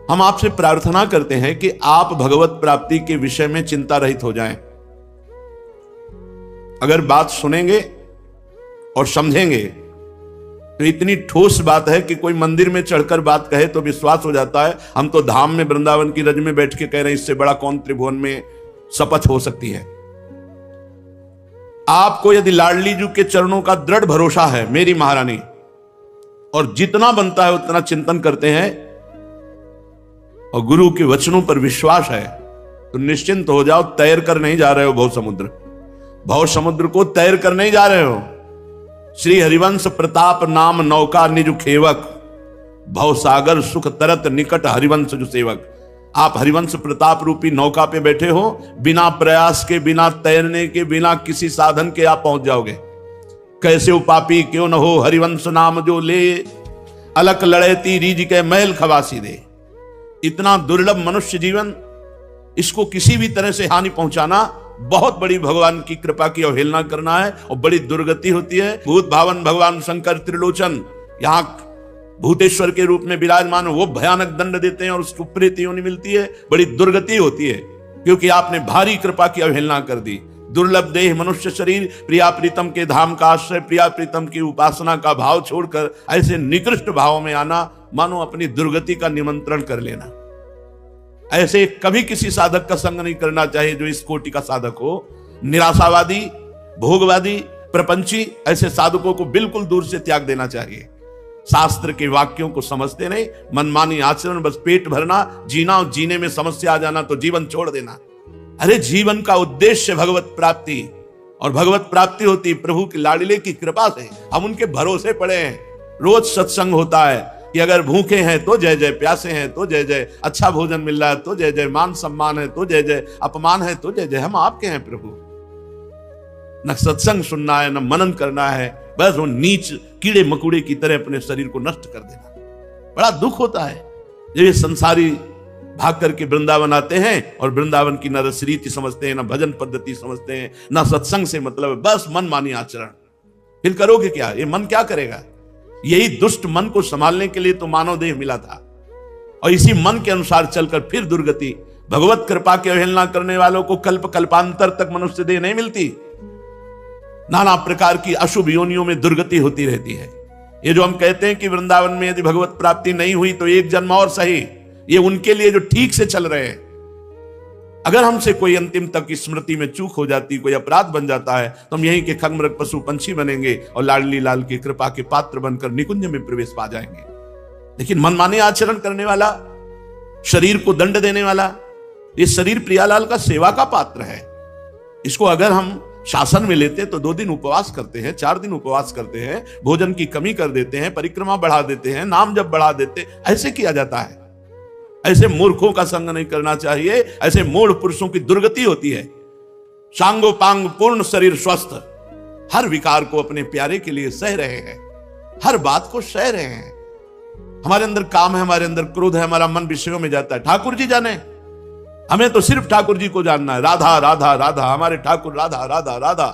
हम आपसे प्रार्थना करते हैं कि आप भगवत प्राप्ति के विषय में चिंता रहित हो जाएं। अगर बात सुनेंगे और समझेंगे तो इतनी ठोस बात है कि कोई मंदिर में चढ़कर बात कहे तो विश्वास हो जाता है। हम तो धाम में वृंदावन की रज में बैठ के कह रहे हैं, इससे बड़ा कौन त्रिभुवन में शपथ हो सकती है। आपको यदि लाडली जी के चरणों का दृढ़ भरोसा है मेरी महारानी, और जितना बनता है उतना चिंतन करते हैं और गुरु के वचनों पर विश्वास है, तो निश्चिंत हो जाओ। तैर कर नहीं जा रहे हो भव समुद्र को तैर कर नहीं जा रहे हो। श्री हरिवंश प्रताप नाम नौका निज खेवक, भव सागर सुख तरत निकट हरिवंश जो सेवक। आप हरिवंश प्रताप रूपी नौका पे बैठे हो, बिना प्रयास के, बिना तैरने के, बिना किसी साधन के आप पहुंच जाओगे। कैसे उपापी क्यों न हो हरिवंश नाम जो ले, अलक लड़ेती रीज के महल खवासी दे। इतना दुर्लभ मनुष्य जीवन, इसको किसी भी तरह से हानि पहुंचाना बहुत बड़ी भगवान की कृपा की अवहेलना करना है और बड़ी दुर्गति होती है। भूत भावन भगवान शंकर त्रिलोचन यहां भूतेश्वर के रूप में विराजमान, वो भयानक दंड देते हैं और उसको प्रेत योनि मिलती है। बड़ी दुर्गति होती है क्योंकि आपने भारी कृपा की अवहेलना कर दी। दुर्लभ देह मनुष्य शरीर, प्रिया प्रीतम के धाम का आश्रय, प्रिया प्रीतम की उपासना का भाव छोड़कर ऐसे निकृष्ट भाव में आना, मानो अपनी दुर्गति का निमंत्रण कर लेना। ऐसे कभी किसी साधक का संग नहीं करना चाहिए जो इस कोटि का साधक हो। निराशावादी, भोगवादी, प्रपंची, ऐसे साधकों को बिल्कुल दूर से त्याग देना चाहिए। शास्त्र के वाक्यों को समझते नहीं, मनमानी आचरण, बस पेट भरना, जीना और जीने में समस्या आ जाना तो जीवन छोड़ देना। अरे जीवन का उद्देश्य भगवत प्राप्ति, और भगवत प्राप्ति होती प्रभु की लाडले की कृपा से। हम उनके भरोसे पड़े हैं। रोज सत्संग होता है कि अगर भूखे हैं तो जय जय, प्यासे हैं तो जय जय, अच्छा भोजन मिल रहा है तो जय जय, मान सम्मान है तो जय जय, अपमान है तो जय जय। हम आपके हैं प्रभु। न सत्संग सुनना है, न मनन करना है, बस वो नीच कीड़े मकुड़े की तरह अपने शरीर को नष्ट कर देना। बड़ा दुख होता है जब ये संसारी भाग करके वृंदावन आते हैं और वृंदावन की न रसरीति समझते हैं, न भजन पद्धति समझते हैं, न सत्संग से मतलब है, बस मन मानी आचरण। फिर करोगे क्या? ये मन क्या करेगा? यही दुष्ट मन को संभालने के लिए तो मानव देह मिला था, और इसी मन के अनुसार चलकर फिर दुर्गति। भगवत कृपा की अवहेलना करने वालों को कल्प कल्पांतर तक मनुष्य देह नहीं मिलती। नाना प्रकार की अशुभ योनियों में दुर्गति होती रहती है। ये जो हम कहते हैं कि वृंदावन में यदि भगवत प्राप्ति नहीं हुई तो एक जन्म और सही, ये उनके लिए जो ठीक से चल रहे हैं। अगर हमसे कोई अंतिम तक की स्मृति में चूक हो जाती, कोई अपराध बन जाता है, तो हम यहीं के खंगमृग पशु पंछी बनेंगे और लाडली लाल की कृपा के पात्र बनकर निकुंज में प्रवेश पा जाएंगे। लेकिन मनमाने आचरण करने वाला, शरीर को दंड देने वाला, ये शरीर प्रियालाल का सेवा का पात्र है। इसको अगर हम शासन में लेते तो 2 दिन उपवास करते हैं, 4 दिन उपवास करते हैं, भोजन की कमी कर देते हैं, परिक्रमा बढ़ा देते हैं, नाम जब बढ़ा देते, ऐसे किया जाता है। ऐसे मूर्खों का संग नहीं करना चाहिए। ऐसे मूढ़ पुरुषों की दुर्गति होती है। सांगो पांग पूर्ण शरीर स्वस्थ, हर विकार को अपने प्यारे के लिए सह रहे हैं, हर बात को सह रहे हैं। हमारे अंदर काम है, हमारे अंदर क्रोध है, हमारा मन विषयों में जाता है। ठाकुर जी जाने, हमें तो सिर्फ ठाकुर जी को जानना है। राधा राधा राधा, हमारे ठाकुर राधा राधा राधा।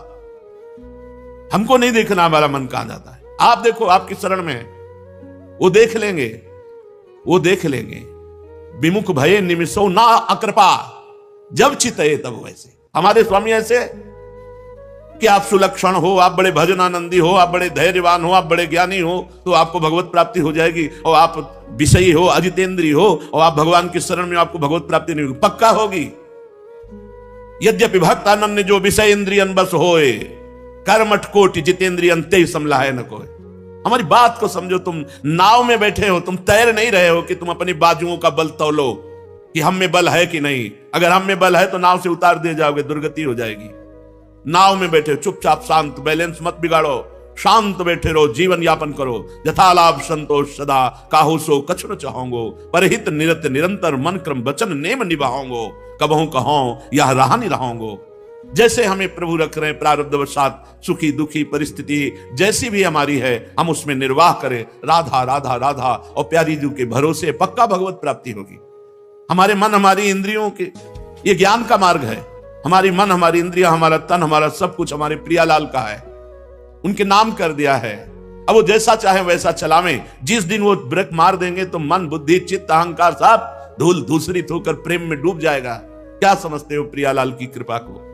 हमको नहीं देखना हमारा मन कहां जाता है। आप देखो, आपकी शरण में वो देख लेंगे, वो देख लेंगे। विमुख भये निमिषो ना अकृपा, जब चितये तब वैसे। हमारे स्वामी ऐसे कि आप सुलक्षण हो, आप बड़े भजनानंदी हो, आप बड़े धैर्यवान हो, आप बड़े ज्ञानी हो, तो आपको भगवत प्राप्ति हो जाएगी। और आप विषयी हो, अजितेंद्रिय हो, और आप भगवान की शरण में, आपको भगवत प्राप्ति नहीं होगी, पक्का होगी। यद्यपि भक्तानन्य जो विषय इंद्रियन बस होए, कर्मठ कोटि जितेंद्रियन ते समलाहे न कोय। हमारी बात को समझो। तुम नाव में बैठे हो, तुम तैर नहीं रहे हो कि तुम अपनी बाजुओं का बल तौलो कि हम में बल है कि नहीं। अगर हम में बल है तो नाव से उतार दिए जाओगे, दुर्गति हो जाएगी। नाव में बैठे चुपचाप शांत, बैलेंस मत बिगाड़ो, शांत बैठे रहो, जीवन यापन करो। यथालाभ संतोष सदा, काहू सो कछु न चाहोंगो, परहित निरत निरंतर मन क्रम वचन नेम निभाओंगो, कबहू कहो यह रहा नहीं रहोंगो। जैसे हमें प्रभु रख रहे हैं प्रारब्धवशात, सुखी दुखी परिस्थिति जैसी भी हमारी है, हम उसमें निर्वाह करें। राधा राधा राधा, और प्यारी जी के भरोसे पक्का भगवत प्राप्ति होगी। हमारे मन, हमारी इंद्रियों के, ये ज्ञान का मार्ग है। हमारी मन, हमारी इंद्रियां, हमारा तन, हमारा सब कुछ हमारे प्रियालाल का है। उनके नाम कर दिया है। अब वो जैसा चाहे वैसा चलावें। जिस दिन वो ब्रेक मार देंगे तो मन, बुद्धि, चित्त, अहंकार सब धूल दूसरित होकर प्रेम में डूब जाएगा। क्या समझते हो प्रियालाल की कृपा को?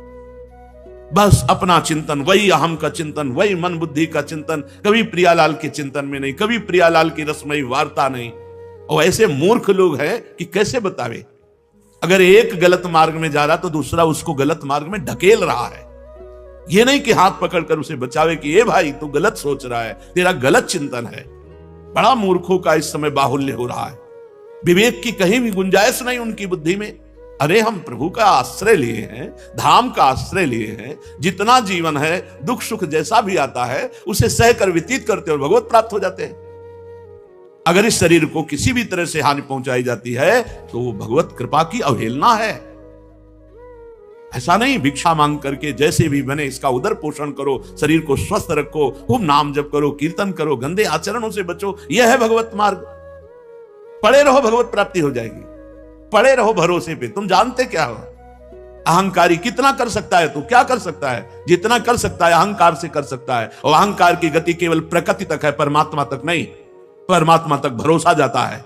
बस अपना चिंतन, वही अहम का चिंतन, वही मन बुद्धि का चिंतन, कभी प्रियालाल के चिंतन में नहीं, कभी प्रियालाल की रसमयी वार्ता नहीं। और ऐसे मूर्ख लोग हैं कि कैसे बतावे, अगर एक गलत मार्ग में जा रहा तो दूसरा उसको गलत मार्ग में ढकेल रहा है। ये नहीं कि हाथ पकड़कर उसे बचावे कि ये भाई तू गलत सोच रहा है, तेरा गलत चिंतन है। बड़ा मूर्खों का इस समय बाहुल्य हो रहा है, विवेक की कहीं भी गुंजाइश नहीं उनकी बुद्धि में। अरे हम प्रभु का आश्रय लिए हैं, धाम का आश्रय लिए हैं, जितना जीवन है दुख सुख जैसा भी आता है उसे सहकर व्यतीत करते और भगवत प्राप्त हो जाते हैं। अगर इस शरीर को किसी भी तरह से हानि पहुंचाई जाती है तो वो भगवत कृपा की अवहेलना है। ऐसा नहीं भिक्षा मांग करके जैसे भी बने इसका उदर पोषण करो, शरीर को स्वस्थ रखो, खूब नाम जप करो, कीर्तन करो, गंदे आचरणों से बचो, यह है भगवत मार्ग। पड़े रहो, भगवत प्राप्ति हो जाएगी। पड़े रहो भरोसे पे। तुम जानते क्या हो, अहंकारी कितना कर सकता है? तू क्या कर सकता है? जितना कर सकता है अहंकार से कर सकता है, और अहंकार की गति केवल प्रकृति तक है, परमात्मा तक नहीं। परमात्मा तक भरोसा जाता है।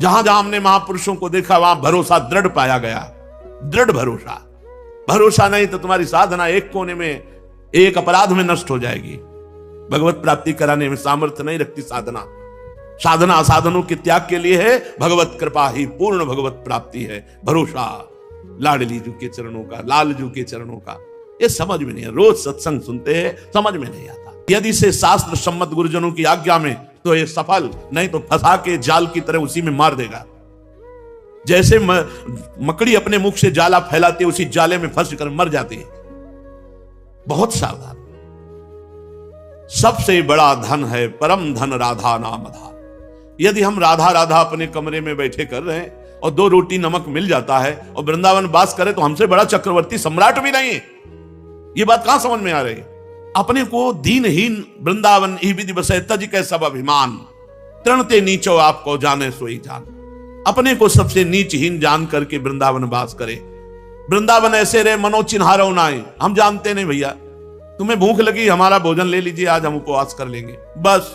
जहां जहां हमने महापुरुषों को देखा वहां भरोसा दृढ़ पाया गया, दृढ़ भरोसा। भरोसा नहीं तो तुम्हारी साधना एक कोने में, एक अपराध में नष्ट हो जाएगी। भगवत प्राप्ति कराने में सामर्थ्य नहीं रखती साधना। साधना साधनों के त्याग के लिए है, भगवत कृपा ही पूर्ण भगवत प्राप्ति है। भरोसा लाडली जू के चरणों का, लाल जू के चरणों का, ये समझ में नहीं है। रोज सत्संग सुनते हैं, समझ में नहीं आता। यदि से शास्त्र सम्मत गुरुजनों की आज्ञा में तो ये सफल, नहीं तो फंसा के जाल की तरह उसी में मार देगा। जैसे मकड़ी अपने मुख से जाला फैलाती है, उसी जाले में फंस कर मर जाती है। बहुत सावधान। सबसे बड़ा धन है परम धन राधा नाम धाम। यदि हम राधा राधा अपने कमरे में बैठे कर रहे हैं और 2 रोटी नमक मिल जाता है और वृंदावन वास करे तो हमसे बड़ा चक्रवर्ती सम्राट भी नहीं है। ये बात कहां समझ में आ रही है? अपने को दीनहीन वृंदावन ही विधि बसे तज के सब अभिमान, तृणते नीचो आपको जाने सोई जान। अपने को सबसे नीचहीन जान करके वृंदावन वास करे। वृंदावन ऐसे रहे मनो चिन्हारो नाए। हम जानते नहीं भैया, तुम्हें भूख लगी, हमारा भोजन ले लीजिए, आज हम उपवास कर लेंगे, बस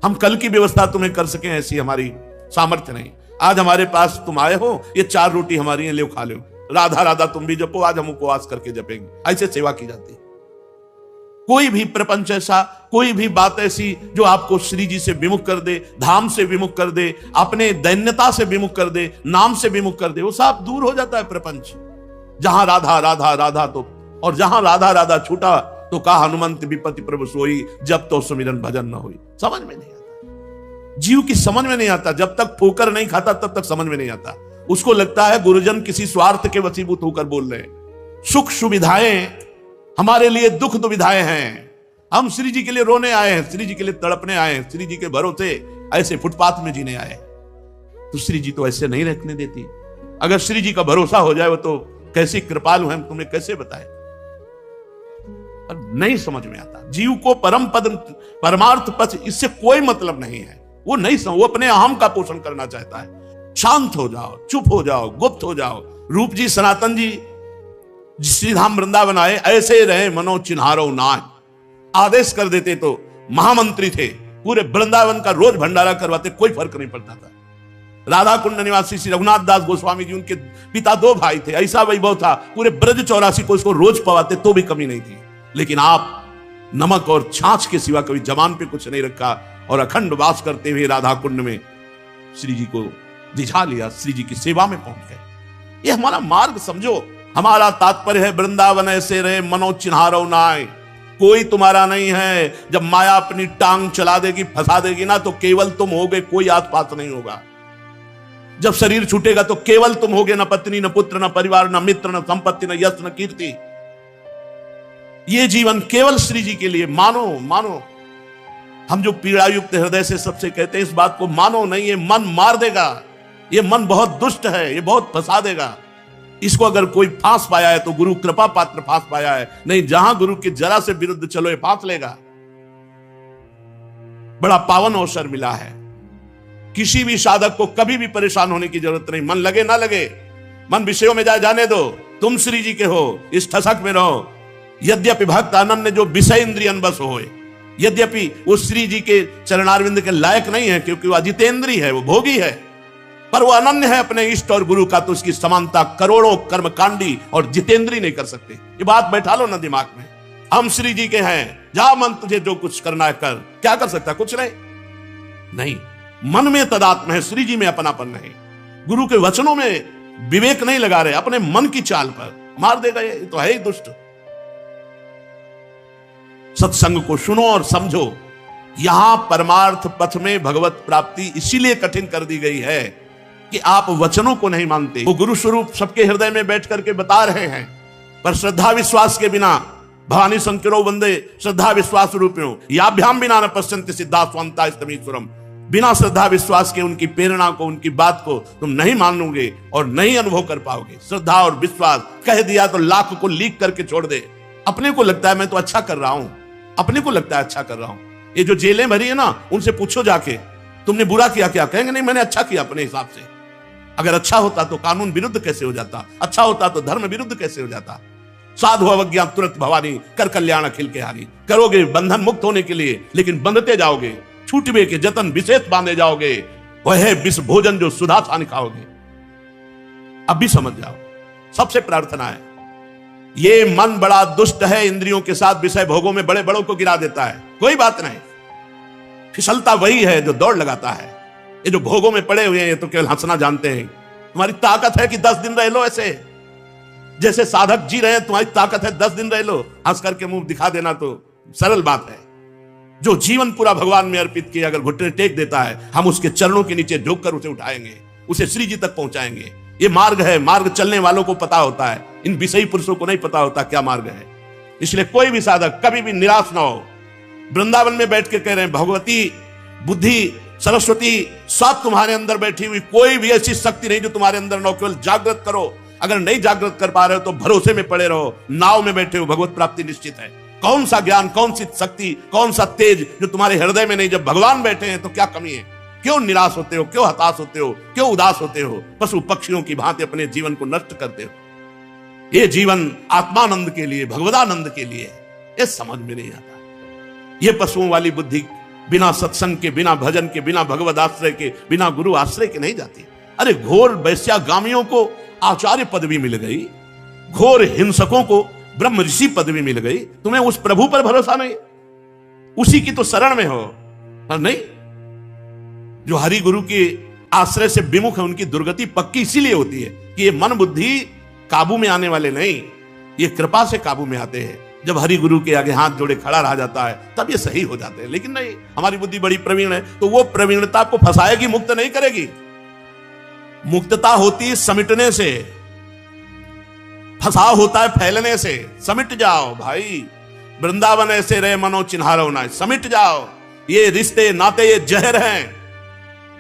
हम कल की व्यवस्था तुम्हें कर सकें ऐसी हमारी सामर्थ्य नहीं। आज हमारे पास तुम आए हो, ये 4 रोटी हमारी है, ले खा लो। राधा राधा तुम भी जपो, आज हम उपवास करके जपेंगे। ऐसे सेवा की जाती है। कोई भी प्रपंच ऐसा, कोई भी बात ऐसी जो आपको श्री जी से विमुख कर दे, धाम से विमुख कर दे, अपने दैन्यता से विमुख कर दे, नाम से विमुख कर दे, वो सब दूर हो जाता है प्रपंच। जहां राधा राधा राधा तो, और जहां राधा राधा छूटा तो कहा हनुमंत विपति प्रभु सोई, जब तो सुमिरन भजन न हुई। समझ में नहीं आता, जीव की समझ में नहीं आता। जब तक ठोकर नहीं खाता तब तक समझ में नहीं आता। उसको लगता है गुरुजन किसी स्वार्थ के वशीभूत होकर बोल रहे हैं। सुख सुविधाएं हमारे लिए दुख दुविधाएं हैं। हम श्री जी के लिए रोने आए हैं, श्री जी के लिए तड़पने आए हैं, श्री जी के भरोसे ऐसे फुटपाथ में जीने आए। तो श्री जी तो ऐसे नहीं रखने देती। अगर श्री जी का भरोसा हो जाए वो तो कैसी कृपालु हैं, तुम्हें कैसे बताएं। नहीं समझ में आता। जीव को परम पद परमार्थ पथ इससे कोई मतलब नहीं है। वो नहीं वो अपने अहम का पोषण करना चाहता है। शांत हो जाओ, चुप हो जाओ, गुप्त हो जाओ। रूप जी सनातन जी श्रीधाम वृंदावन आए, ऐसे रहे मनो चिन्हारो नाय। आदेश कर देते तो महामंत्री थे, पूरे वृंदावन का रोज भंडारा करवाते, कोई फर्क नहीं पड़ता था। राधा कुंड निवासी श्री रघुनाथ दास गोस्वामी जी, उनके पिता 2 भाई थे, ऐसा वैभव था, पूरे ब्रज 84 को इसको रोज पवाते तो भी कमी नहीं थी। लेकिन आप नमक और छाछ के सिवा कभी जबान पे कुछ नहीं रखा और अखंड वास करते हुए राधा कुंड में श्री जी को रिझा लिया, श्री जी की सेवा में पहुंच गए। ये हमारा मार्ग समझो। हमारा तात्पर्य है वृंदावन ऐसे रहे मनो चिन्हारो नाय। कोई तुम्हारा नहीं है। जब माया अपनी टांग चला देगी, फंसा देगी ना, तो केवल तुम होगे, कोई आसपास नहीं होगा। जब शरीर छूटेगा तो केवल तुम होगे, न पत्नी, न पुत्र, न परिवार, न मित्र, न संपत्ति, न यश, न कीर्ति। ये जीवन केवल श्री जी के लिए। मानो मानो। हम जो पीड़ा युक्त हृदय से सबसे कहते हैं इस बात को मानो नहीं, ये मन मार देगा। ये मन बहुत दुष्ट है, ये बहुत फंसा देगा। इसको अगर कोई फांस पाया है तो गुरु कृपा पात्र फांस पाया है, नहीं जहां गुरु के जरा से विरुद्ध चलो ये फांस लेगा। बड़ा पावन अवसर मिला है। किसी भी साधक को कभी भी परेशान होने की जरूरत नहीं। मन लगे ना लगे, मन विषयों में जाने दो। तुम श्री जी के हो, इस ठसक में रहो। यद्यपि भक्त आनंद जो विषय इंद्रियन बस होए, यद्यपि वो श्री जी के चरणारविंद के लायक नहीं है, क्योंकि वो अजितेंद्री है, वो भोगी है। पर वो अनन्य है अपने इष्ट और गुरु का, तो उसकी समानता करोड़ों कर्मकांडी और जितेंद्री नहीं कर सकते। ये बात बैठा लो ना दिमाग में। हम श्री जी के हैं, जा मन तुझे जो कुछ करना है कर। क्या कर सकता? कुछ नहीं। मन में तदात्म है, श्री जी में अपनापन नहीं। गुरु के वचनों में विवेक नहीं लगा रहे, अपने मन की चाल पर मार देगा। ये तो है ही दुष्ट। सत्संग को सुनो और समझो। यहां परमार्थ पथ में भगवत प्राप्ति इसीलिए कठिन कर दी गई है कि आप वचनों को नहीं मानते। वो गुरु स्वरूप सबके हृदय में बैठ करके बता रहे हैं, पर श्रद्धा विश्वास के बिना भवानी संकिरो वंदे श्रद्धा विश्वास रूपियों याभ्याम बिना न पश्यन्ति सिद्धा स्वांता स्तमीश्वरम। बिना श्रद्धा विश्वास के उनकी प्रेरणा को, उनकी बात को तुम नहीं मानोगे और नहीं अनुभव कर पाओगे। श्रद्धा और विश्वास कह दिया तो लाख को लीक करके छोड़ दे। अपने को लगता है मैं तो अच्छा कर रहा हूं, अपने को लगता है अच्छा कर रहा हूं। ये जो जेलें भरी है ना, उनसे पूछो जाके तुमने बुरा किया क्या? कहेंगे नहीं मैंने अच्छा किया अपने हिसाब से। अगर अच्छा होता तो कानून विरुद्ध कैसे हो जाता? अच्छा होता तो धर्म विरुद्ध कैसे हो जाता? साधु अवज्ञा तुरंत भवानी कर कल्याण अखिल के हारी। करोगे बंधन मुक्त होने के लिए, लेकिन बंधते जाओगे। छूटवे के जतन विशेष बांधे जाओगे। वह है विष भोजन जो सुधा सान खाओगे। अब भी समझ जाओ। सबसे प्रार्थना है, ये मन बड़ा दुष्ट है, इंद्रियों के साथ विषय भोगों में बड़े बड़ों को गिरा देता है। कोई बात नहीं, फिसलता वही है जो दौड़ लगाता है। ये जो भोगों में पड़े हुए हैं, ये तो केवल हंसना जानते हैं। तुम्हारी ताकत है कि 10 दिन रह लो ऐसे, जैसे साधक जी रहे हैं। तुम्हारी ताकत है 10 दिन रह लो, हंस करके मुंह दिखा देना तो सरल बात है। जो जीवन पूरा भगवान में अर्पित किया, अगर घुटने टेक देता है, हम उसके चरणों के नीचे झुक कर उसे उठाएंगे, उसे श्री जी तक पहुंचाएंगे। ये मार्ग है। मार्ग चलने वालों को पता होता है, इन विषयी पुरुषों को नहीं पता होता क्या मार्ग है। इसलिए कोई भी साधक कभी भी निराश ना हो। वृंदावन में बैठ के कह रहे हैं, भगवती बुद्धि सरस्वती सब तुम्हारे अंदर बैठी हुई, कोई भी ऐसी शक्ति नहीं जो तुम्हारे अंदर न हो। केवल जागृत करो। अगर नहीं जागृत कर पा रहे हो तो भरोसे में पड़े रहो। नाव में बैठे हो, भगवत प्राप्ति निश्चित है। कौन सा ज्ञान, कौन सी शक्ति, कौन सा तेज जो तुम्हारे हृदय में नहीं? जब भगवान बैठे हैं तो क्या कमी है? क्यों निराश होते हो? क्यों हताश होते हो? क्यों उदास होते हो? पशु पक्षियों की भांति अपने जीवन को नष्ट करते हो। ये जीवन आत्मानंद के लिए, भगवदानंद के लिए, ये समझ में नहीं आता। ये पशुओं वाली बुद्धि बिना सत्संग के, बिना भजन के, बिना भगवद आश्रय के, बिना गुरु आश्रय के नहीं जाती। अरे घोर वैश्यागामियों को आचार्य पदवी मिल गई, घोर हिंसकों को ब्रह्म ऋषि पदवी मिल गई। तुम्हें उस प्रभु पर भरोसा नहीं? उसी की तो शरण में हो। और नहीं, जो हरि गुरु के आश्रय से विमुख है, उनकी दुर्गति पक्की इसीलिए होती है कि ये मन बुद्धि काबू में आने वाले नहीं, ये कृपा से काबू में आते हैं। जब हरि गुरु के आगे हाथ जोड़े खड़ा रह जाता है, तब ये सही हो जाते हैं। लेकिन नहीं, हमारी बुद्धि बड़ी प्रवीण है, तो वो प्रवीणता को फंसाएगी, मुक्त नहीं करेगी। मुक्तता होती है समिटने से, फंसाव होता है फैलने से। समिट जाओ भाई, वृंदावन ऐसे रहे मनो चिन्हारो ना, समिट जाओ। ये रिश्ते नाते ये जहर हैं।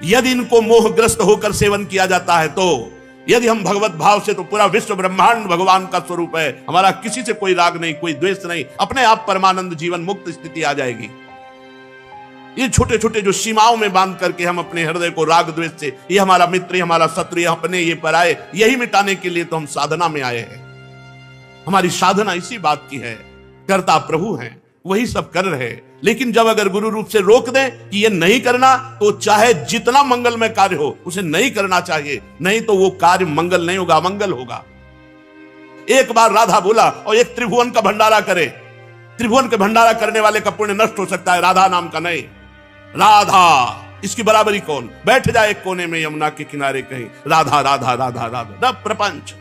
यदि इनको मोहग्रस्त होकर सेवन किया जाता है, तो यदि हम भगवत भाव से, तो पूरा विश्व ब्रह्मांड भगवान का स्वरूप है। हमारा किसी से कोई राग नहीं, कोई द्वेष नहीं, अपने आप परमानंद जीवन मुक्त स्थिति आ जाएगी। ये छोटे छोटे जो सीमाओं में बांध करके हम अपने हृदय को राग द्वेष से, ये हमारा मित्र, ये हमारा शत्रु, ये अपने, ये पराये, यही मिटाने के लिए तो हम साधना में आए हैं। हमारी साधना इसी बात की है। कर्ता प्रभु हैं, वही सब कर रहे हैं। लेकिन जब अगर गुरु रूप से रोक दें कि ये नहीं करना, तो चाहे जितना मंगलमय कार्य हो, उसे नहीं करना चाहिए। नहीं तो वो कार्य मंगल नहीं होगा, अमंगल होगा। एक बार राधा बोला और एक त्रिभुवन का भंडारा करे, त्रिभुवन का भंडारा करने वाले का पुण्य नष्ट हो सकता है, राधा नाम का नहीं। राधा, इसकी बराबरी कौन? बैठ जाए एक कोने में यमुना के किनारे कहीं, राधा राधा राधा राधा, प्रपंच।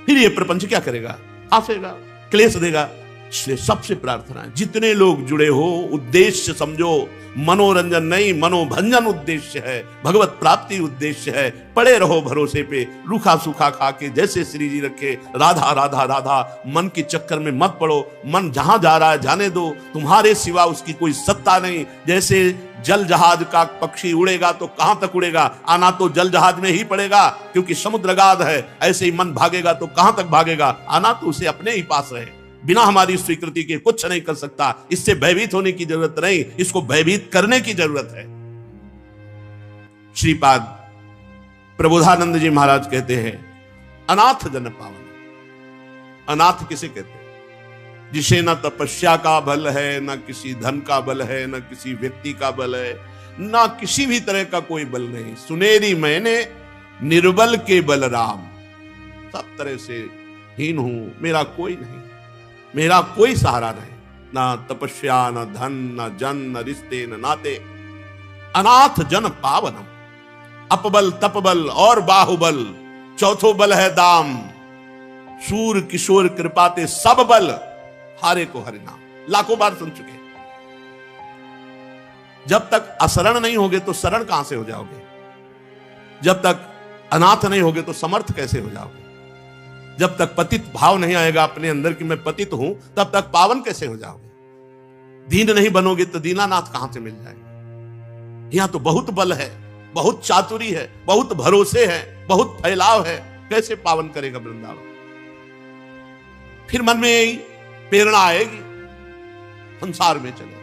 फिर ये प्रपंच क्या करेगा? हंसेगा, क्लेश देगा। इसलिए सबसे प्रार्थना है, जितने लोग जुड़े हो, उद्देश्य समझो, मनोरंजन नहीं, मनोभंजन उद्देश्य है, भगवत प्राप्ति उद्देश्य है। पड़े रहो भरोसे पे, रूखा सूखा खा के जैसे श्री जी रखे, राधा राधा राधा। मन के चक्कर में मत पड़ो। मन जहां जा रहा है जाने दो, तुम्हारे सिवा उसकी कोई सत्ता नहीं। जैसे जल जहाज का पक्षी उड़ेगा तो कहां तक उड़ेगा? आना तो जल जहाज में ही पड़ेगा, क्योंकि समुद्र गाध है। ऐसे ही मन भागेगा तो कहां तक भागेगा? आना तो उसे अपने ही पास रहे। बिना हमारी स्वीकृति के कुछ नहीं कर सकता। इससे भयभीत होने की जरूरत नहीं, इसको भयभीत करने की जरूरत है। श्रीपाद प्रबोधानंद जी महाराज कहते हैं, अनाथ जन पावन। अनाथ किसे कहते हैं? जिसे न तपस्या का बल है, न किसी धन का बल है, न किसी व्यक्ति का बल है, ना किसी भी तरह का कोई बल नहीं। सुनेरी मैंने निर्बल के बलराम, सब तरह से हीन हूं, मेरा कोई नहीं, मेरा कोई सहारा नहीं, ना तपस्या, न धन, न जन, न रिश्ते, न नाते। अनाथ जन पावनम, अपबल तपबल और बाहुबल, चौथो बल है दाम। सूर किशोर कृपाते सब बल, हारे को हरि नाम। लाखों बार सुन चुके। जब तक असरण नहीं होगे तो शरण कहां से हो जाओगे? जब तक अनाथ नहीं होगे तो समर्थ कैसे हो जाओगे? जब तक पतित भाव नहीं आएगा अपने अंदर कि मैं पतित हूं, तब तक पावन कैसे हो जाओगे? दीन नहीं बनोगे तो दीनानाथ कहां से मिल जाएंगे? यहां तो बहुत बल है, बहुत चातुरी है, बहुत भरोसे है, बहुत फैलाव है, कैसे पावन करेगा वृंदावन? फिर मन में प्रेरणा आएगी, संसार में चले,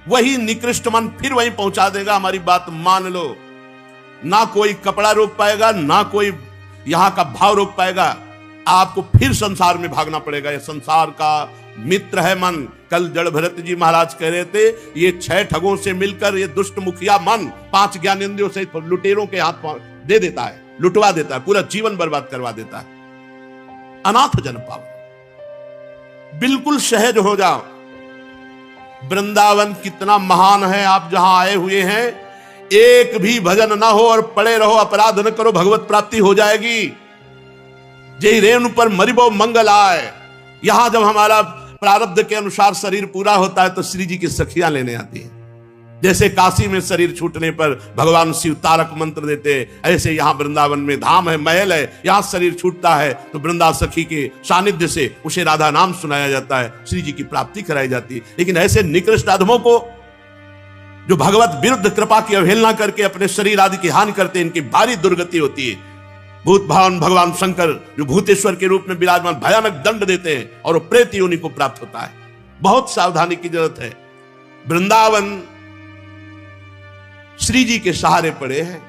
वही निकृष्ट मन फिर वहीं पहुंचा देगा। हमारी बात मान लो, ना कोई कपड़ा रोक पाएगा, ना कोई यहां का भाव रोक पाएगा। आपको फिर संसार में भागना पड़ेगा। यह संसार का मित्र है मन। कल जड़ भरत जी महाराज कह रहे थे, ये 6 ठगों से मिलकर ये दुष्ट मुखिया मन 5 ज्ञानेंद्रियों से लुटेरों के हाथ दे देता है, लुटवा देता है, पूरा जीवन बर्बाद करवा देता है। अनाथ जन पावन, बिल्कुल सहज हो जाओ। वृंदावन कितना महान है। आप जहां आए हुए हैं, एक भी भजन ना हो और पड़े रहो, अपराध न करो, भगवत प्राप्ति हो जाएगी। जय रेणु पर मरिबो मंगल आए। यहां जब हमारा प्रारब्ध के अनुसार शरीर पूरा होता है तो श्री जी की सखियां लेने आती हैं। जैसे काशी में शरीर छूटने पर भगवान शिव तारक मंत्र देते, ऐसे यहां वृंदावन में धाम है, महल है, यहां शरीर छूटता है तो वृंदा सखी के सानिध्य से उसे राधा नाम सुनाया जाता है, श्री जी की प्राप्ति कराई जाती है। लेकिन ऐसे निकृष्ट अधमों को, जो भगवत विरुद्ध कृपा की अवहेलना करके अपने शरीर आदि की हानि करते हैं, इनकी भारी दुर्गति होती है। भूत भावन भगवान शंकर जो भूतेश्वर के रूप में विराजमान भयानक दंड देते हैं और वो प्रेत योनि को प्राप्त होता है। बहुत सावधानी की जरूरत है। वृंदावन श्री जी के सहारे पड़े हैं।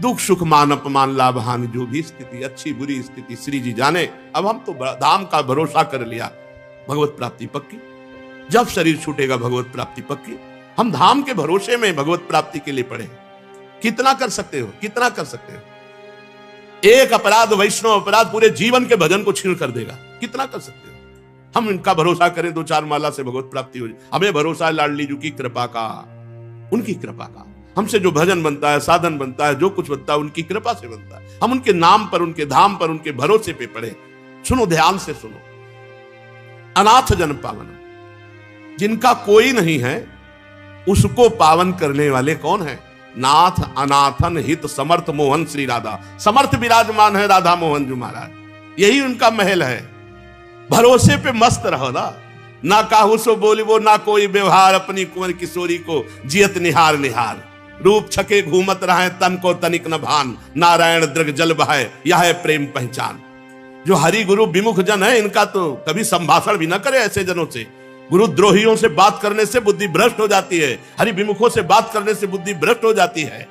दुख सुख मान अपमान लाभ हानि, जो भी स्थिति, अच्छी बुरी स्थिति श्री जी जाने। अब हम तो धाम का भरोसा कर लिया, भगवत प्राप्ति पक्की। जब शरीर छूटेगा भगवत प्राप्ति पक्की। हम धाम के भरोसे में भगवत प्राप्ति के लिए पड़े। कितना कर सकते हो, कितना कर सकते हो? एक अपराध, वैष्णव अपराध पूरे जीवन के भजन को छीन कर देगा। कितना कर सकते हो? हम इनका भरोसा करें 2-4 माला से भगवत प्राप्ति हो जाए। हमें भरोसा है लाडली जी की कृपा का, उनकी कृपा का। हमसे जो भजन बनता है, साधन बनता है, जो कुछ बनता है, उनकी कृपा से बनता है। हम उनके नाम पर, उनके धाम पर, उनके भरोसे पे पड़े। सुनो, ध्यान से सुनो। अनाथ जन पावन, जिनका कोई नहीं है उसको पावन करने वाले कौन है? नाथ अनाथन हित समर्थ मोहन श्री राधा। समर्थ विराजमान है राधा मोहन जी महाराज, यही उनका महल है। भरोसे पे मस्त रहो ना काहू सो बोलिबो, ना कोई व्यवहार, अपनी कुंवर किशोरी को जियत निहार निहार। रूप छके घूमत रहे, तन को तनिक न भान, नारायण दृग जल बहाए, यह है प्रेम पहचान। जो हरि गुरु विमुख जन है, इनका तो कभी संभाषण भी ना करे ऐसे जनों से। गुरु द्रोहियों से बात करने से बुद्धि भ्रष्ट हो जाती है, हरि विमुखों से बात करने से बुद्धि भ्रष्ट हो जाती है।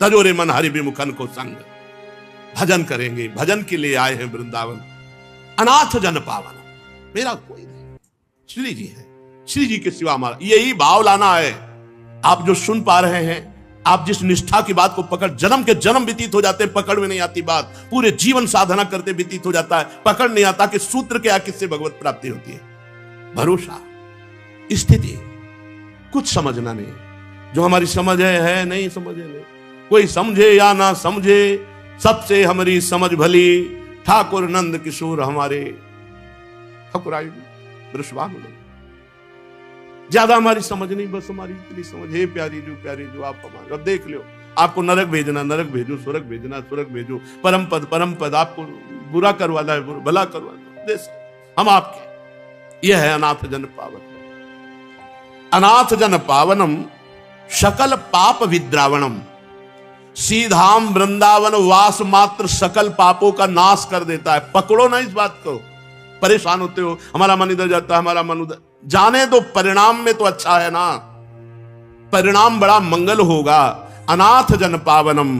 तजोरे मन हरि विमुखन को संग। भजन करेंगे, भजन के लिए आए हैं वृंदावन। अनाथ जन पावन, मेरा कोई नहीं, श्री जी है। श्री जी के सिवा हमारा, यही भाव लाना है। आप जो सुन पा रहे हैं, आप जिस निष्ठा की बात को पकड़, जन्म के जन्म व्यतीत हो जाते हैं, पकड़ में नहीं आती बात। पूरे जीवन साधना करते व्यतीत हो जाता है, पकड़ नहीं आता कि सूत्र क्या, किससे भगवत प्राप्ति होती है। भरोसा, स्थिति, कुछ समझना नहीं। जो हमारी समझ है नहीं, समझे नहीं। कोई समझे या ना समझे, सबसे हमारी समझ भली। ठाकुर नंद किशोर हमारे ठकुराई वृषभानु। ज्यादा हमारी समझ नहीं, बस हमारी इतनी समझ है, प्यारी जो आप हमारे। अब देख लो, आपको नरक भेजना नरक भेजो, स्वर्ग भेजना स्वर्ग भेजो, परम पद, आपको बुरा करवाना है भला करवाना, हम आपके। यह है अनाथ जन पावन। अनाथ जन पावनम सकल पाप विद्रावणम। सीधाम वृंदावन वास मात्र सकल पापों का नाश कर देता है। पकड़ो ना इस बात को। परेशान होते हो, हमारा मन इधर जाता है, हमारा मन उधर, जाने दो। परिणाम में तो अच्छा है ना, परिणाम बड़ा मंगल होगा। अनाथ जन पावनम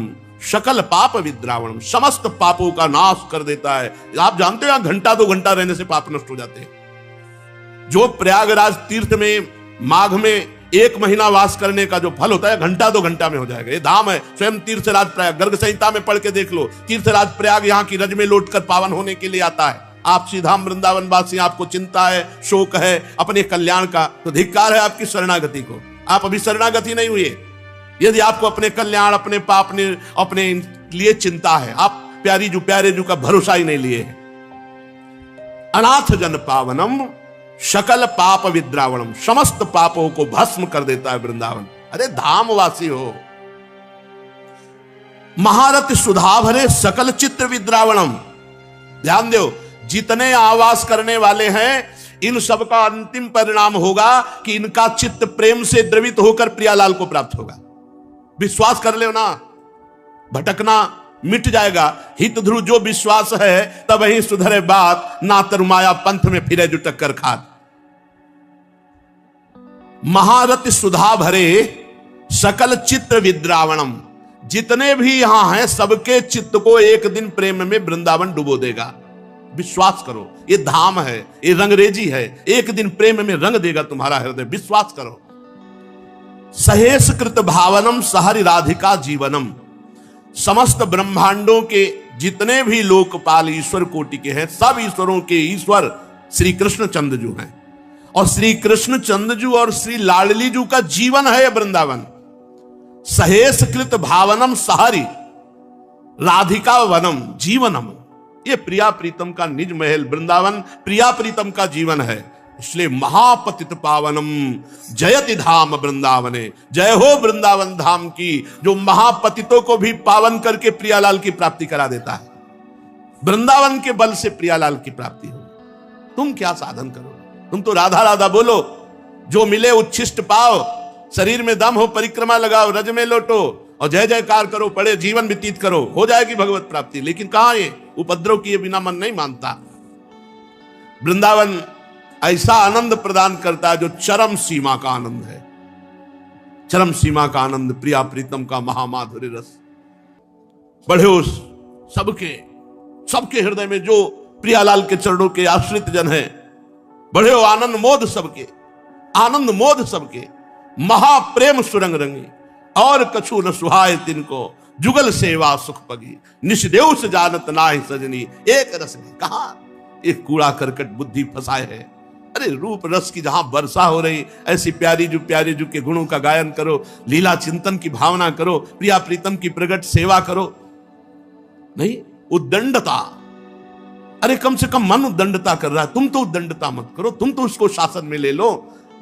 सकल पाप विद्रावणम, समस्त पापों का नाश कर देता है। आप जानते हो, 1-2 घंटा रहने से पाप नष्ट हो जाते हैं। जो प्रयागराज तीर्थ में माघ में 1 महीना वास करने का जो फल होता है घंटा 2 घंटा में हो जाएगा। ये धाम है। स्वयं तीर्थराज प्रयाग, गर्ग संहिता में पढ़ के देख लो। तीर्थराज प्रयाग यहाँ की रज में लौटकर पावन होने के लिए आता है। आप श्रीधाम वृंदावन वासी, आपको चिंता है, शोक है अपने कल्याण का, तो धिक्कार है आपकी शरणागति को। आप अभी शरणागति नहीं हुए। यदि आपको अपने कल्याण, अपने पाप, अपने लिए चिंता है, आप प्यारे जू का भरोसा ही नहीं लिए। अनाथ जन पावनम सकल पाप विद्रावणम, समस्त पापों को भस्म कर देता है वृंदावन। अरे धामवासी हो। महारथ सुधा भरे सकल चित्र विद्रावणम। ध्यान दो, जितने आवास करने वाले हैं इन सब का अंतिम परिणाम होगा कि इनका चित्त प्रेम से द्रवित होकर प्रियालाल को प्राप्त होगा। विश्वास कर लो ना, भटकना मिट जाएगा। हित ध्रुव जो विश्वास है तब ही सुधरे बात, ना तरुमाया पंथ में फिरे जो टक्कर खात। महारथ सुधा भरे सकल चित्र विद्रावणम, जितने भी यहां हैं सबके चित्त को एक दिन प्रेम में वृंदावन डुबो देगा। विश्वास करो, ये धाम है, ये रंगरेजी है, एक दिन प्रेम में रंग देगा तुम्हारा हृदय। विश्वास करो। सहेस कृत भावनम सहरि राधिका जीवनम, समस्त ब्रह्मांडों के जितने भी लोकपाल ईश्वर कोटि के हैं, सब ईश्वरों के ईश्वर श्री कृष्ण चंद्रजू हैं। और श्री कृष्ण चंद्रजू और श्री लाडली जू का जीवन है वृंदावन। सहेस कृत भावनम सहरि राधिका वनम जीवनम, ये प्रिया प्रीतम का निज महल वृंदावन प्रिया प्रीतम का जीवन है। इसलिए महापतित पावनम जयति धाम वृंदावने, जय हो वृंदावन धाम की, जो महापतितों को भी पावन करके प्रियालाल की प्राप्ति करा देता है। वृंदावन के बल से प्रियालाल की प्राप्ति हो। तुम क्या साधन करो, तुम तो राधा राधा बोलो, जो मिले उच्छिष्ट पाओ, शरीर में दम हो परिक्रमा लगाओ, रज में लौटो और जय जयकार करो, पड़े जीवन व्यतीत करो, हो जाएगी भगवत प्राप्ति। लेकिन कहां ये उपद्रव किए बिना मन नहीं मानता। वृंदावन ऐसा आनंद प्रदान करता है जो चरम सीमा का आनंद है। चरम सीमा का आनंद, प्रिया प्रीतम का महामाधुर्य रस। बढ़े उस सबके हृदय में जो प्रियालाल के चरणों के आश्रित जन हैं, बढ़े हो आनंद मोद सबके, आनंद मोद सबके, महाप्रेम सुरंग रंगी, और कछु न सुहाय तिनको, जुगल सेवा सुख पगी, निष्देव से जानत नाहि सजनी, एक रस में। कहा एक कूड़ा करकट बुद्धि फंसाए है। अरे रूप रस की जहां वर्षा हो रही, ऐसी प्यारी जू के गुणों का गायन करो, लीला चिंतन की भावना करो, प्रिया प्रीतम की प्रगट सेवा करो। नहीं उद्दंडता, अरे कम से कम मन उद्दंडता कर रहा है, तुम तो उद्दंडता मत करो, तुम तो उसको शासन में ले लो।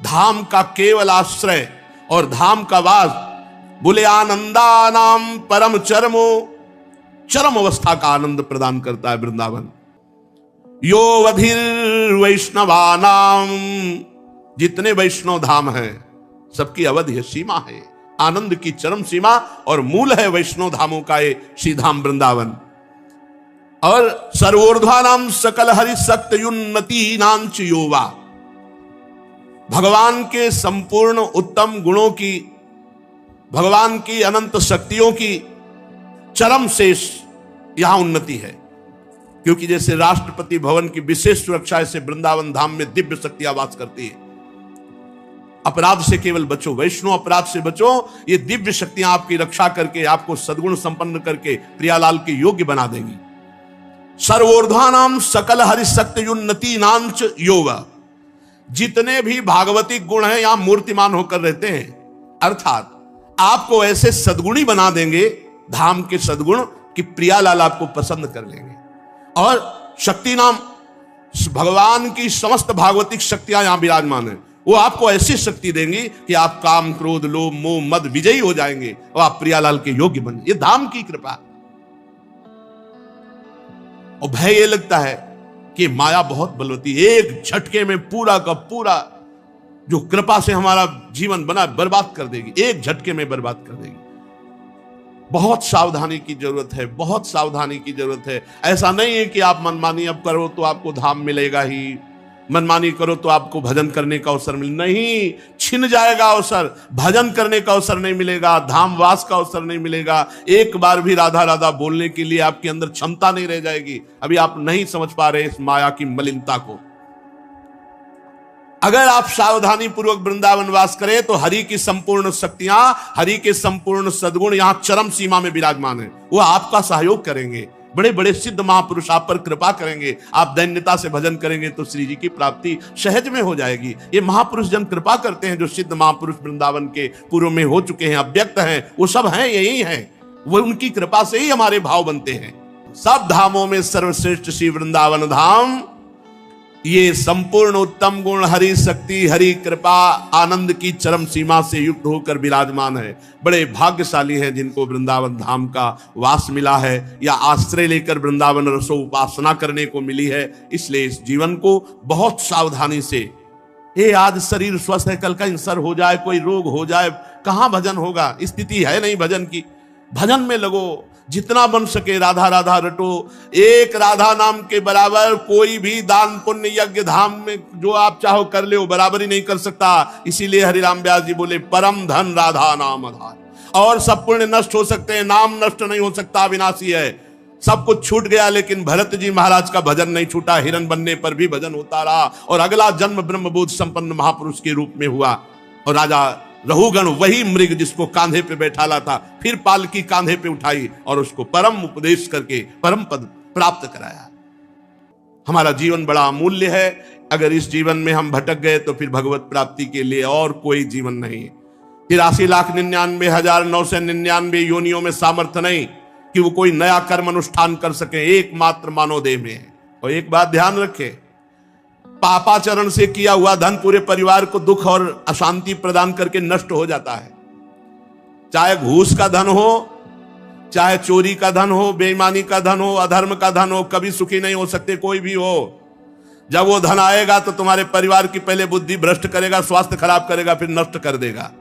धाम का केवल आश्रय और धाम का वास, बोले आनंदा नाम परम चरमो, चरम अवस्था का आनंद प्रदान करता है वृंदावन। यो वधिर वैष्णवानाम, जितने वैष्णव धाम हैं सबकी अवधि है, सीमा है, आनंद की चरम सीमा और मूल है वैष्णव धामों का ये श्रीधाम वृंदावन। और सर्वोर्ध्वानाम सकल हरि सक्त युन्नति नांच योवा, भगवान के संपूर्ण उत्तम गुणों की, भगवान की अनंत शक्तियों की चरम शेष यहां उन्नति है। क्योंकि जैसे राष्ट्रपति भवन की विशेष सुरक्षा से वृंदावन धाम में दिव्य शक्तियां वास करती है। अपराध से केवल बचो, वैष्णव अपराध से बचो, ये दिव्य शक्तियां आपकी रक्षा करके, आपको सद्गुण संपन्न करके प्रियालाल के योग्य बना देंगी। सर्वोर्ध्वानाम सकल हरिशक्त युन्नति नांच योगा, जितने भी भागवतिक गुण हैं यहां मूर्तिमान होकर रहते हैं, अर्थात आपको ऐसे सद्गुणी बना देंगे, धाम के सद्गुण, कि प्रियालाल आपको पसंद कर लेंगे। और शक्ति नाम, भगवान की समस्त भागवतिक शक्तियां यहां विराजमान है, वो आपको ऐसी शक्ति देंगी कि आप काम क्रोध लोभ मोह मद विजयी हो जाएंगे और आप प्रियालाल के योग्य बने। ये धाम की कृपा। और भय ये लगता है कि माया बहुत बलवती, एक झटके में पूरा का पूरा जो कृपा से हमारा जीवन बना बर्बाद कर देगी, एक झटके में बर्बाद कर देगी। बहुत सावधानी की जरूरत है, बहुत सावधानी की जरूरत है। ऐसा नहीं है कि आप मनमानी अब करो तो आपको धाम मिलेगा ही, मनमानी करो तो आपको भजन करने का अवसर मिले, नहीं, छिन जाएगा अवसर, भजन करने का अवसर नहीं मिलेगा, धाम वास का अवसर नहीं मिलेगा। एक बार भी राधा राधा बोलने के लिए आपके अंदर क्षमता नहीं रह जाएगी। अभी आप नहीं समझ पा रहे इस माया की मलिनता को। अगर आप सावधानी पूर्वक वृंदावन वास करें तो हरि की संपूर्ण शक्तियां, हरि के संपूर्ण सद्गुण यहां चरम सीमा में विराजमान है। वो आपका सहयोग करेंगे, बड़े बड़े सिद्ध महापुरुष आप पर कृपा करेंगे। आप दैन्यता से भजन करेंगे तो श्री जी की प्राप्ति सहज में हो जाएगी। ये महापुरुष जन कृपा करते हैं, जो सिद्ध महापुरुष वृंदावन के पूर्व में हो चुके हैं, अव्यक्त हैं, वो सब हैं, यही हैं। वो उनकी कृपा से ही हमारे भाव बनते हैं। सब धामों में सर्वश्रेष्ठ श्री वृंदावन धाम, ये संपूर्ण उत्तम गुण, हरि शक्ति, हरि कृपा, आनंद की चरम सीमा से युक्त होकर विराजमान है। बड़े भाग्यशाली हैं जिनको वृंदावन धाम का वास मिला है, या आश्रय लेकर वृंदावन रसो उपासना करने को मिली है। इसलिए इस जीवन को बहुत सावधानी से, ये आज शरीर स्वस्थ है, कल का इंसर हो जाए, कोई रोग हो जाए, कहां भजन होगा? स्थिति है नहीं भजन की। भजन में लगो, जितना बन सके राधा राधा रटो। एक राधा नाम के बराबर कोई भी दान पुण्य यज्ञ धाम में जो आप चाहो कर ले, वो बराबर ही नहीं कर सकता। इसीलिए हरिराम व्यास जी बोले, परम धन राधा नाम आधार। और सब पुण्य नष्ट हो सकते हैं, नाम नष्ट नहीं हो सकता, अविनाशी है। सब कुछ छूट गया, लेकिन भरत जी महाराज का भजन नहीं छूटा। हिरण बनने पर भी भजन होता रहा, और अगला जन्म ब्रह्मबोध संपन्न महापुरुष के रूप में हुआ। और राजा रहुगण, वही मृग जिसको कांधे पे बैठाला था, फिर पालकी कांधे पे उठाई और उसको परम उपदेश करके परम पद प्राप्त कराया। हमारा जीवन बड़ा अमूल्य है। अगर इस जीवन में हम भटक गए तो फिर भगवत प्राप्ति के लिए और कोई जीवन नहीं है। 83,99,999 योनियों में सामर्थ्य नहीं कि वो कोई नया कर्म अनुष्ठान कर सके, एकमात्र मानव देह में है। और एक बात ध्यान रखें, पापाचरण से किया हुआ धन पूरे परिवार को दुख और अशांति प्रदान करके नष्ट हो जाता है। चाहे घूस का धन हो, चाहे चोरी का धन हो, बेईमानी का धन हो, अधर्म का धन हो, कभी सुखी नहीं हो सकते कोई भी हो। जब वो धन आएगा तो तुम्हारे परिवार की पहले बुद्धि भ्रष्ट करेगा, स्वास्थ्य खराब करेगा, फिर नष्ट कर देगा।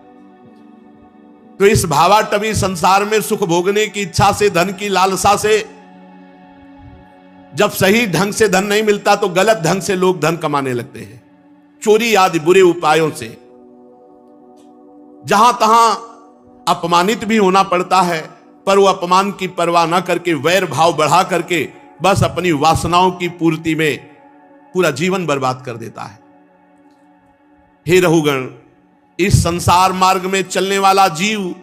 तो इस भावाटवी संसार में सुख भोगने की इच्छा से, धन की लालसा से, जब सही ढंग से धन नहीं मिलता तो गलत ढंग से लोग धन कमाने लगते हैं, चोरी आदि बुरे उपायों से। जहां तहां अपमानित भी होना पड़ता है, पर वो अपमान की परवाह ना करके, वैर भाव बढ़ा करके बस अपनी वासनाओं की पूर्ति में पूरा जीवन बर्बाद कर देता है। हे रहुगण, इस संसार मार्ग में चलने वाला जीव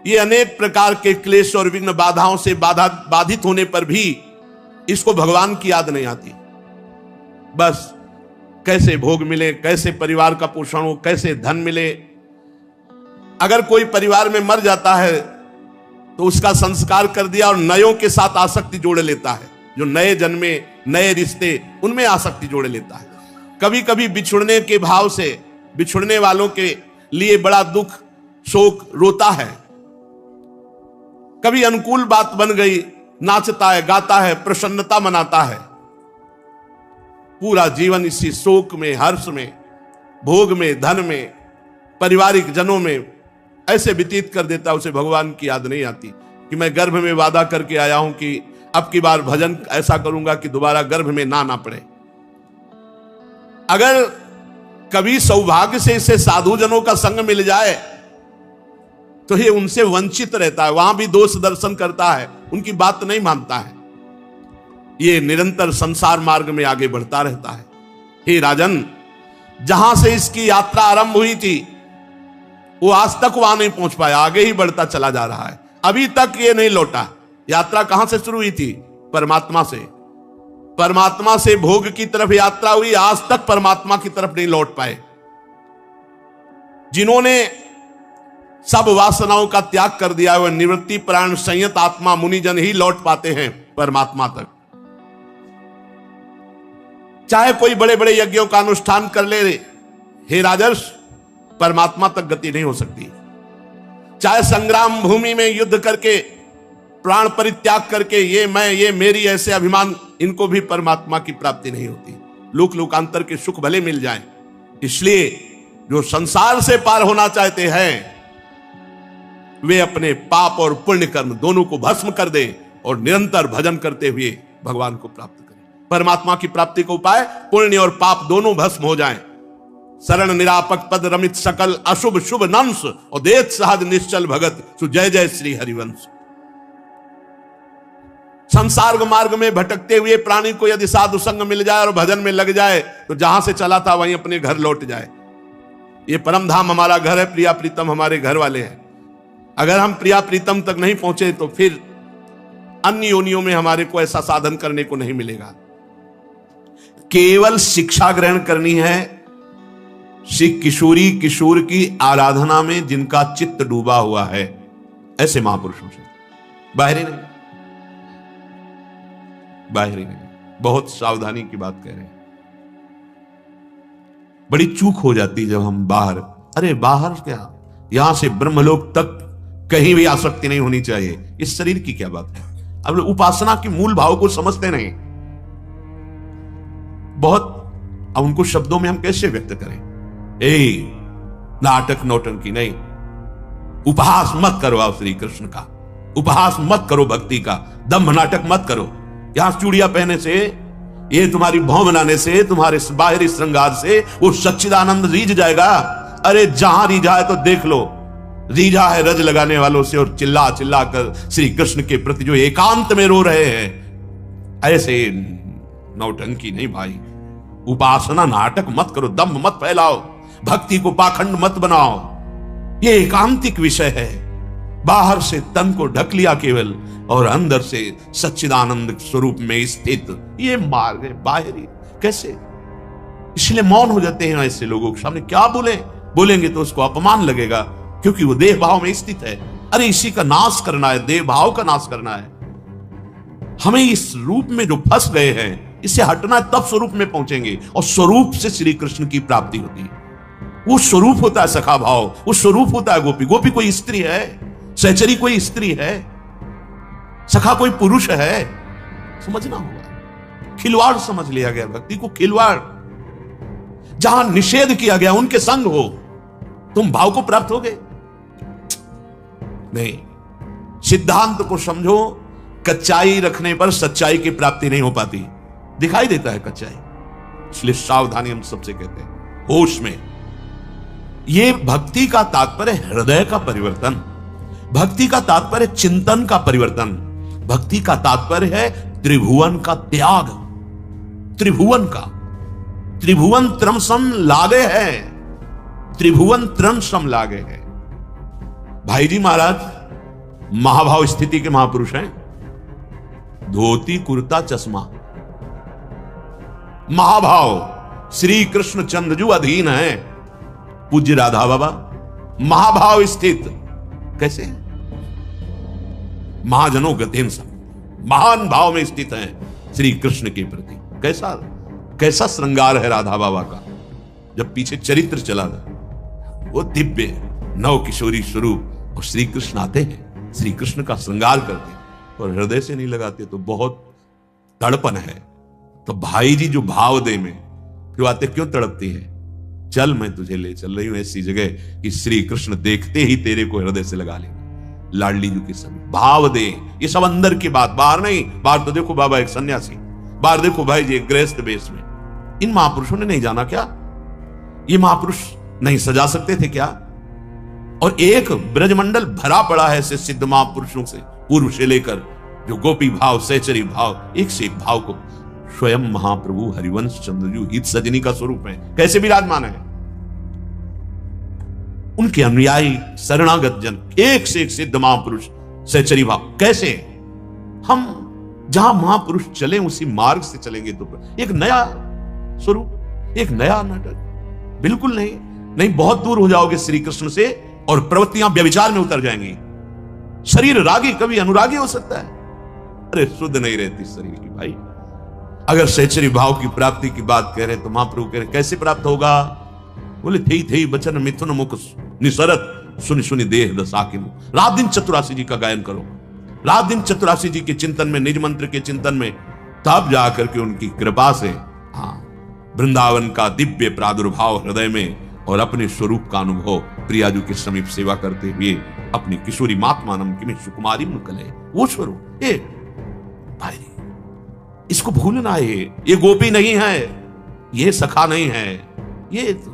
ये अनेक प्रकार के क्लेश और विघ्न बाधाओं से बाधित होने पर भी इसको भगवान की याद नहीं आती। बस कैसे भोग मिले, कैसे परिवार का पोषण हो, कैसे धन मिले। अगर कोई परिवार में मर जाता है तो उसका संस्कार कर दिया और नयों के साथ आसक्ति जोड़ लेता है। जो नए जन्मे, नए रिश्ते, उनमें आसक्ति जोड़ लेता है। कभी कभी बिछुड़ने के भाव से बिछुड़ने वालों के लिए बड़ा दुख, शोक, रोता है। कभी अनुकूल बात बन गई, नाचता है, गाता है, प्रसन्नता मनाता है। पूरा जीवन इसी शोक में, हर्ष में, भोग में, धन में, पारिवारिक जनों में ऐसे व्यतीत कर देता। उसे भगवान की याद नहीं आती कि मैं गर्भ में वादा करके आया हूं कि अब की बार भजन ऐसा करूंगा कि दोबारा गर्भ में ना पड़े। अगर कभी सौभाग्य से इसे साधु जनों का संग मिल जाए तो ये उनसे वंचित रहता है, वहां भी दोष दर्शन करता है, उनकी बात नहीं मानता है। ये निरंतर संसार मार्ग में आगे बढ़ता रहता है। हे राजन, जहां से इसकी यात्रा आरंभ हुई थी वो आज तक वहां नहीं पहुंच पाया, आगे ही बढ़ता चला जा रहा है। अभी तक ये नहीं लौटा। यात्रा कहां से शुरू हुई थी? परमात्मा से। परमात्मा से भोग की तरफ यात्रा हुई, आज तक परमात्मा की तरफ नहीं लौट पाए। जिन्होंने सब वासनाओं का त्याग कर दिया, वह निवृत्ति प्राण संयत आत्मा मुनिजन ही लौट पाते हैं परमात्मा तक। चाहे कोई बड़े बड़े यज्ञों का अनुष्ठान कर ले, हे राजर्ष, परमात्मा तक गति नहीं हो सकती। चाहे संग्राम भूमि में युद्ध करके, प्राण परित्याग करके, ये मैं, ये मेरी, ऐसे अभिमान, इनको भी परमात्मा की प्राप्ति नहीं होती। लोक लोकांतर के सुख भले मिल जाएं। इसलिए जो संसार से पार होना चाहते हैं वे अपने पाप और पुण्य कर्म दोनों को भस्म कर दें और निरंतर भजन करते हुए भगवान को प्राप्त करें। परमात्मा की प्राप्ति का उपाय पुण्य और पाप दोनों भस्म हो जाएं। शरण निरापक पद रमित सकल अशुभ शुभ नंस और देत सहज निश्चल भगत सु जय जय श्री हरिवंश। संसार मार्ग में भटकते हुए प्राणी को यदि साधु संग मिल जाए और भजन में लग जाए तो जहां से चला था वहीं अपने घर लौट जाए। ये परम धाम हमारा घर है, प्रिया प्रीतम हमारे घर वाले हैं। अगर हम प्रिया प्रीतम तक नहीं पहुंचे तो फिर अन्य योनियों में हमारे को ऐसा साधन करने को नहीं मिलेगा। केवल शिक्षा ग्रहण करनी है श्री किशोरी किशोर की आराधना में, जिनका चित्त डूबा हुआ है, ऐसे महापुरुषों से, बाहरी नहीं, बाहरी नहीं। बहुत सावधानी की बात कह रहे हैं। बड़ी चूक हो जाती जब हम बाहर, अरे बाहर क्या, यहां से ब्रह्मलोक तक कहीं भी आसक्ति नहीं होनी चाहिए। इस शरीर की क्या बात है। अब उपासना के मूल भाव को समझते नहीं बहुत। अब उनको शब्दों में हम कैसे व्यक्त करें। नाटक नौटंकी नहीं, उपहास मत करो आप श्री कृष्ण का, उपहास मत करो भक्ति का, दम्भ नाटक मत करो। यहां चूड़ियां पहने से, ये तुम्हारी भौं बनाने से, तुम्हारे बाहरी श्रृंगार से वो सच्चिदानंद रीझ जाएगा। अरे जहां रीझा है तो देख लो, रीझा है रज लगाने वालों से, और चिल्ला चिल्ला कर श्री कृष्ण के प्रति जो एकांत में रो रहे हैं। ऐसे नौटंकी नहीं भाई, उपासना नाटक मत करो, दम्भ मत फैलाओ, भक्ति को पाखंड मत बनाओ। ये एकांतिक विषय है। बाहर से तन को ढक लिया केवल, और अंदर से सच्चिदानंद स्वरूप में स्थित, ये मार्ग है बाहरी। कैसे? इसलिए मौन हो जाते हैं ऐसे लोगों के सामने। क्या बोलेंगे तो उसको अपमान लगेगा, क्योंकि वो देह भाव में स्थित है। अरे इसी का नाश करना है, देह भाव का नाश करना है। हमें इस रूप में जो फंस गए हैं, इससे हटना है, तब स्वरूप में पहुंचेंगे। और स्वरूप से श्री कृष्ण की प्राप्ति होती है। वो स्वरूप होता है सखा भाव, वो स्वरूप होता है गोपी। गोपी कोई स्त्री है, सहचरी कोई स्त्री है, सखा कोई पुरुष है, समझना होगा। खिलवाड़ समझ लिया गया भक्ति को, खिलवाड़। जहां निषेध किया गया उनके संग हो, तुम भाव को प्राप्त होगे नहीं। सिद्धांत को समझो, कच्चाई रखने पर सच्चाई की प्राप्ति नहीं हो पाती, दिखाई देता है कच्चाई। इसलिए सावधानी हम सबसे कहते हैं, होश में। यह भक्ति का तात्पर्य हृदय का परिवर्तन, भक्ति का तात्पर्य चिंतन का परिवर्तन, भक्ति का तात्पर्य है त्रिभुवन का त्याग। त्रिभुवन का, त्रिभुवन त्रमसम लागे है, त्रिभुवन त्रमसम लागे है। भाई जी महाराज महाभाव स्थिति के महापुरुष हैं। धोती कुर्ता चश्मा, महाभाव श्री कृष्ण चंद्रजू अधीन है। पूज्य राधा बाबा महाभाव स्थित, कैसे? महाजनों गतेन सब, महान भाव में स्थित हैं श्री कृष्ण के प्रति। कैसा श्रृंगार है राधा बाबा का। जब पीछे चरित्र चला था, वो दिव्य नव किशोरी स्वरूप, और श्री कृष्ण आते हैं, श्री कृष्ण का श्रृंगार करते हैं और हृदय से नहीं लगाते तो बहुत तड़पन है। तो भाई जी जो भाव दे में फिर आते, क्यों तड़पती है? चल मैं तुझे ले चल रही हूं ऐसी जगह कि श्री कृष्ण देखते ही तेरे को हृदय से लगा लेंगे। लाडली जी के समय भाव दे, ये सब अंदर की बात, बाहर नहीं। बाहर तो देखो बाबा एक सन्यासी, बाहर देखो भाई जी एक गृहस्थ वेश में। इन महापुरुषों ने नहीं जाना क्या? ये महापुरुष नहीं सजा सकते थे क्या? और एक ब्रजमंडल भरा पड़ा है ऐसे सिद्ध महापुरुषों से, पूर्व से लेकर, जो गोपी भाव, सहचरी भाव, एक से एक भाव को स्वयं महाप्रभु हरिवंश चंद्रजू हित सजनी का स्वरूप है, कैसे विराजमान है। उनके अनुयायी शरणागत जन, एक से एक सिद्ध महापुरुष, सहचरी भाव। कैसे हम जहां महापुरुष चले उसी मार्ग से चलेंगे तो एक नया स्वरूप, एक नया नाटक। बिल्कुल नहीं, बहुत दूर हो जाओगे श्री कृष्ण से और प्रवृत्तियां व्यभिचार में उतर जाएंगी। शरीर रागी कभी अनुरागी हो सकता है। अरे शुद्ध नहीं रहती शरीर की भाई। अगर सहचरी भाव की प्राप्ति की बात कह रहे तो महाप्रभु कह रहे कैसे प्राप्त होगा? बोले थे बचन मिथुन मुख निसरत, सुनि सुनि देह दसाकिन। रात दिन चतुरासी जी का गायन करो, रात दिन चतुरासी जी के चिंतन में, निज मंत्र के चिंतन में, तब जाकर के उनकी कृपा से वृंदावन का दिव्य प्रादुर्भाव हृदय में और अपने स्वरूप का अनुभव प्रियाजू के समीप सेवा करते हुए अपनी किशोरी मात्मानम की में सुकुमारी मुकले, वो स्वरूप। भाई इसको भूलना है, ये गोपी नहीं है, ये सखा नहीं है, ये तो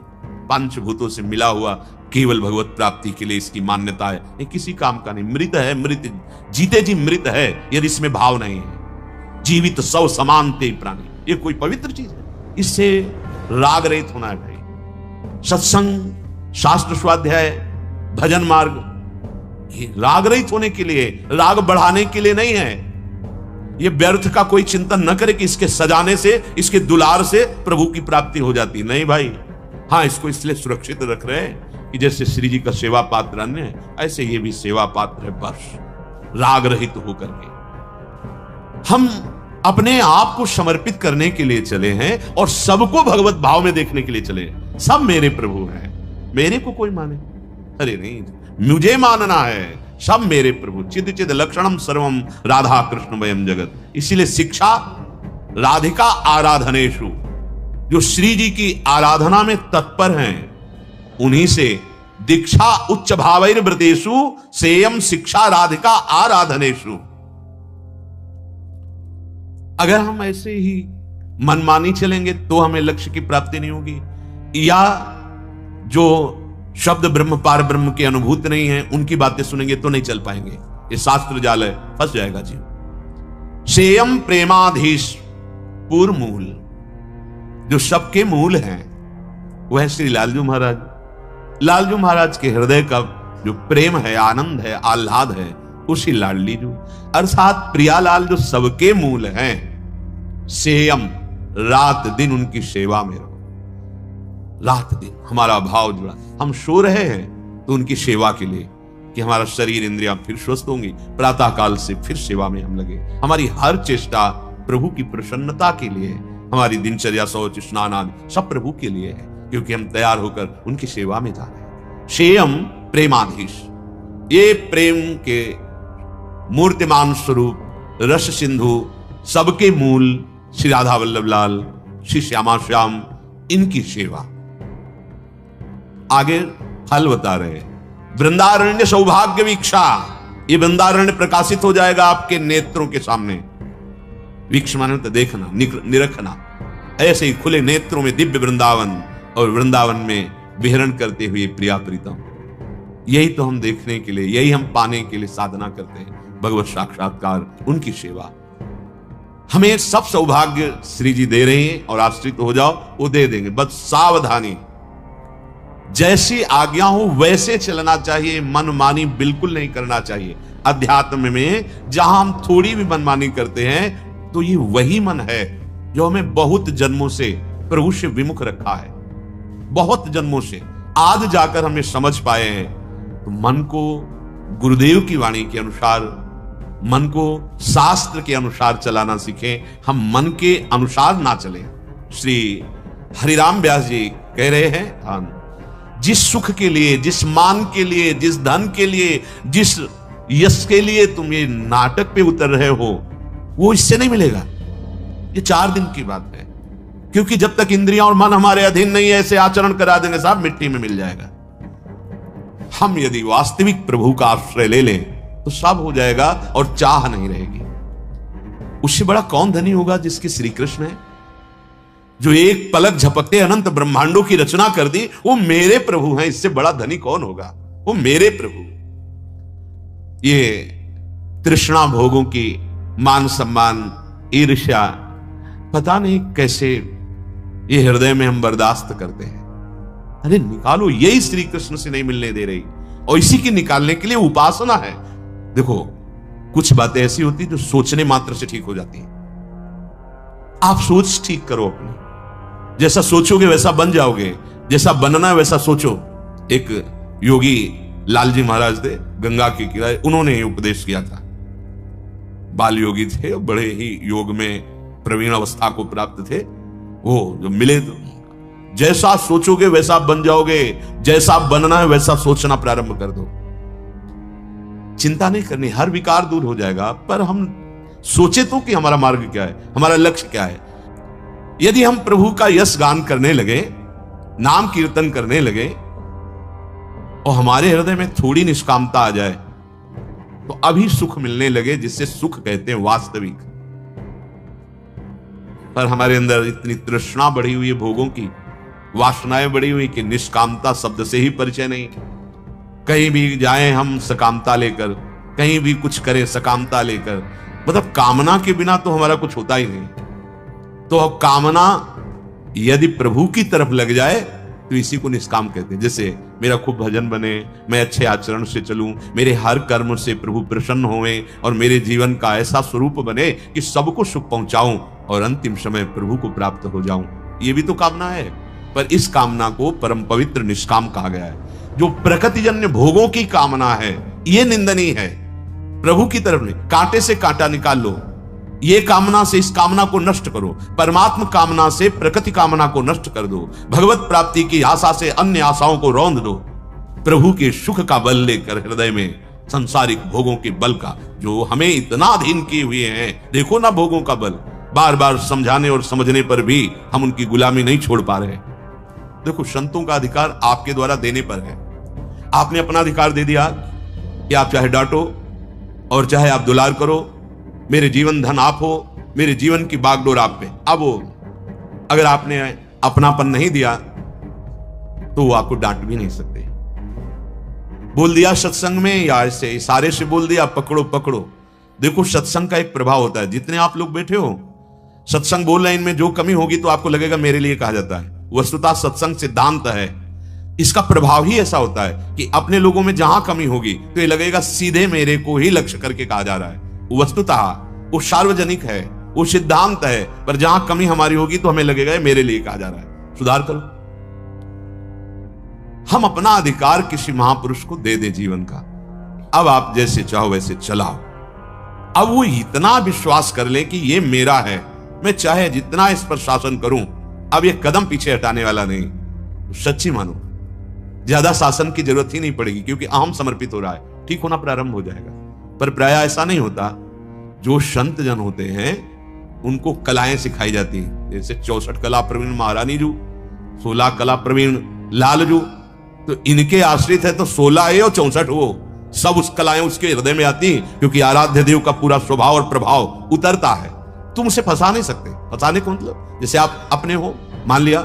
पंचभूतों से मिला हुआ केवल भगवत प्राप्ति के लिए इसकी मान्यता है। ये किसी काम का नहीं, मृत है, मृत जीते जी मृत है यदि इसमें भाव नहीं है। जीवित सौ समान ते प्राणी, ये कोई पवित्र चीज है? इससे राग रहित होना है भाई। सत्संग, शास्त्र स्वाध्याय, भजन मार्ग, ये राग रहित होने के लिए, राग बढ़ाने के लिए नहीं है। ये व्यर्थ का कोई चिंतन न करे कि इसके सजाने से, इसके दुलार से प्रभु की प्राप्ति हो जाती, नहीं भाई। हाँ, इसको इसलिए सुरक्षित रख रहे हैं कि जैसे श्री जी का सेवा पात्र अन्य है, ऐसे ये भी सेवा पात्र है, बस राग रहित होकर के हम अपने आप को समर्पित करने के लिए चले हैं और सबको भगवत भाव में देखने के लिए चले हैं। सब मेरे प्रभु हैं, मेरे को कोई माने? अरे नहीं, मुझे मानना है, सब मेरे प्रभु। चिद चिद लक्षणम सर्वम राधा कृष्ण वयम जगत। इसीलिए शिक्षा राधिका आराधनेषु, जो श्री जी की आराधना में तत्पर हैं, उन्हीं से दीक्षा उच्च भावैर्व्रतेषु सेयम शिक्षा राधिका आराधनेषु। अगर हम ऐसे ही मनमानी चलेंगे तो हमें लक्ष्य की प्राप्ति नहीं होगी, या जो शब्द ब्रह्म पार ब्रह्म की अनुभूति नहीं है उनकी बातें सुनेंगे तो नहीं चल पाएंगे। ये शास्त्र जाल है, फंस जाएगा जीव। सेयम प्रेमाधीश पूर्व मूल, जो सबके मूल हैं वह श्री लालजू महाराज। लालजू महाराज के हृदय का जो प्रेम है, आनंद है, आह्लाद है, उसी लाडली जू अर्थात प्रियालाल जो सबके मूल हैं। सेयम, रात दिन उनकी सेवा में रहो। रात दिन हमारा भाव जुड़ा, हम सो रहे हैं तो उनकी सेवा के लिए कि हमारा शरीर इंद्रियां फिर स्वस्थ होंगी, प्रातः काल से फिर सेवा में हम लगे। हमारी हर चेष्टा प्रभु की प्रसन्नता के लिए, हमारी दिनचर्या, शौच, स्नान आदि सब प्रभु के लिए है, क्योंकि हम तैयार होकर उनकी सेवा में जा रहे हैं। सेयम प्रेमाधीश, ये प्रेम के मूर्तिमान स्वरूप रस सिंधु, सबके मूल श्री राधा वल्लभ लाल, श्री श्यामा श्याम, इनकी सेवा। आगे फल बता रहे, वृंदारण्य सौभाग्य वीक्षा। ये वृंदारण्य प्रकाशित हो जाएगा आपके नेत्रों के सामने। वीक्ष माने तो देखना, निरखना। ऐसे ही खुले नेत्रों में दिव्य वृंदावन, और वृंदावन में विहरण करते हुए प्रिया प्रीतम। यही तो हम देखने के लिए, यही हम पाने के लिए साधना करते हैं, भगवत साक्षात्कार, उनकी सेवा। हमें सब सौभाग्य श्री जी दे रहे हैं, और आश्रित हो जाओ वो दे देंगे, बस सावधानी। जैसी आज्ञा हो वैसे चलना चाहिए, मनमानी बिल्कुल नहीं करना चाहिए। अध्यात्म में जहां हम थोड़ी भी मनमानी करते हैं तो ये वही मन है जो हमें बहुत जन्मों से प्रभु से विमुख रखा है, बहुत जन्मों से। आज जाकर हमें समझ पाए हैं, तो मन को गुरुदेव की वाणी के अनुसार, मन को शास्त्र के अनुसार चलाना सीखें, हम मन के अनुसार ना चलें। श्री हरिराम व्यास जी कह रहे हैं, जिस सुख के लिए, जिस मान के लिए, जिस धन के लिए, जिस यश के लिए तुम ये नाटक पे उतर रहे हो, वो इससे नहीं मिलेगा। ये 4 दिन की बात है, क्योंकि जब तक इंद्रियां और मन हमारे अधीन नहीं है, ऐसे आचरण करा देंगे साहब, मिट्टी में मिल जाएगा। हम यदि वास्तविक प्रभु का आश्रय ले लें तो सब हो जाएगा और चाह नहीं रहेगी। उससे बड़ा कौन धनी होगा जिसकी श्री कृष्ण है, जो एक पलक झपकते अनंत ब्रह्मांडों की रचना कर दी, वो मेरे प्रभु हैं। इससे बड़ा धनी कौन होगा? वो मेरे प्रभु। ये तृष्णा भोगों की, मान सम्मान, ईर्ष्या, पता नहीं कैसे ये हृदय में हम बर्दाश्त करते हैं। अरे निकालो, यही श्री कृष्ण से नहीं मिलने दे रही, और इसी की निकालने के लिए उपासना है। देखो, कुछ बातें ऐसी होती जो सोचने मात्र से ठीक हो जाती हैं। आप सोच ठीक करो अपनी, जैसा सोचोगे वैसा बन जाओगे, जैसा बनना है वैसा सोचो। एक योगी लालजी महाराज थे, गंगा के किनारे, उन्होंने उपदेश किया था। बाल योगी थे, बड़े ही योग में प्रवीण अवस्था को प्राप्त थे। वो जो मिले तो जैसा सोचोगे वैसा बन जाओगे, जैसा बनना है वैसा सोचना प्रारंभ कर दो। चिंता नहीं करनी, हर विकार दूर हो जाएगा। पर हम सोचे तो कि हमारा मार्ग क्या है, हमारा लक्ष्य क्या है। यदि हम प्रभु का यश गान करने लगे, नाम कीर्तन करने लगे, और हमारे हृदय में थोड़ी निष्कामता आ जाए, तो अभी सुख मिलने लगे, जिससे सुख कहते हैं वास्तविक। पर हमारे अंदर इतनी तृष्णा बढ़ी हुई है, भोगों की वासनाएं बढ़ी हुई, कि निष्कामता शब्द से ही परिचय नहीं। कहीं भी जाएं हम सकामता लेकर, कहीं भी कुछ करें सकामता लेकर, मतलब कामना के बिना तो हमारा कुछ होता ही नहीं। तो अब कामना यदि प्रभु की तरफ लग जाए तो इसी को निष्काम कहते हैं। जैसे मेरा खूब भजन बने, मैं अच्छे आचरण से चलूं, मेरे हर कर्म से प्रभु प्रसन्न होवें और मेरे जीवन का ऐसा स्वरूप बने कि सबको सुख पहुंचाऊं और अंतिम समय प्रभु को प्राप्त हो जाऊं। ये भी तो कामना है, पर इस कामना को परम पवित्र निष्काम कहा गया है। जो प्रकृतिजन्य भोगों की कामना है ये निंदनीय है, प्रभु की तरफ नहीं। कांटे से कांटा निकाल लो, ये कामना से इस कामना को नष्ट करो। परमात्म कामना से प्रकृति कामना को नष्ट कर दो। भगवत प्राप्ति की आशा से अन्य आशाओं को रौंद दो। प्रभु के सुख का बल लेकर हृदय में सांसारिक भोगों के बल का, जो हमें इतना अधीन किए हुए हैं, देखो ना भोगों का बल, बार बार समझाने और समझने पर भी हम उनकी गुलामी नहीं छोड़ पा रहे। देखो, संतों का अधिकार आपके द्वारा देने पर है। आपने अपना अधिकार दे दिया कि आप चाहे डांटो और चाहे आप दुलार करो, मेरे जीवन धन आप हो, मेरे जीवन की बागडोर आप पे। अब वो अगर आपने अपनापन नहीं दिया तो वो आपको डांट भी नहीं सकते। बोल दिया सत्संग में या ऐसे इशारे से बोल दिया पकड़ो पकड़ो। देखो, सत्संग का एक प्रभाव होता है। जितने आप लोग बैठे हो सत्संग बोल रहे हैं, इनमें जो कमी होगी तो आपको लगेगा मेरे लिए कहा जाता है। वस्तुतः सत्संग सिद्धांत है, इसका प्रभाव ही ऐसा होता है कि अपने लोगों में जहां कमी होगी तो ये लगेगा सीधे मेरे को ही लक्ष्य करके कहा जा रहा है। वस्तुतः वो सार्वजनिक है, वो सिद्धांत है, पर जहां कमी हमारी होगी तो हमें लगेगा मेरे लिए कहा जा रहा है, सुधार करो। हम अपना अधिकार किसी महापुरुष को दे दे जीवन का। अब आप जैसे चाहो वैसे चलाओ। अब वो इतना विश्वास कर ले कि ये मेरा है, मैं चाहे जितना इस पर शासन करूं, अब ये कदम पीछे हटाने वाला नहीं। सच्ची मानो, ज्यादा शासन की जरूरत ही नहीं पड़ेगी, क्योंकि अहम समर्पित हो रहा है, ठीक होना प्रारंभ हो जाएगा। पर प्राय ऐसा नहीं होता। जो संत जन होते हैं उनको कलाएं सिखाई जाती हैं, जैसे 64 कला प्रवीण महारानी जू, 16 कला प्रवीण लाल जू। तो इनके आश्रित है तो 16 है और 64 वो सब उस कलाएं उसके हृदय में आती हैं, क्योंकि आराध्य देव का पूरा स्वभाव और प्रभाव उतरता है। तुम उसे फंसा नहीं सकते। फंसाने को मतलब जैसे आप अपने हो, मान लिया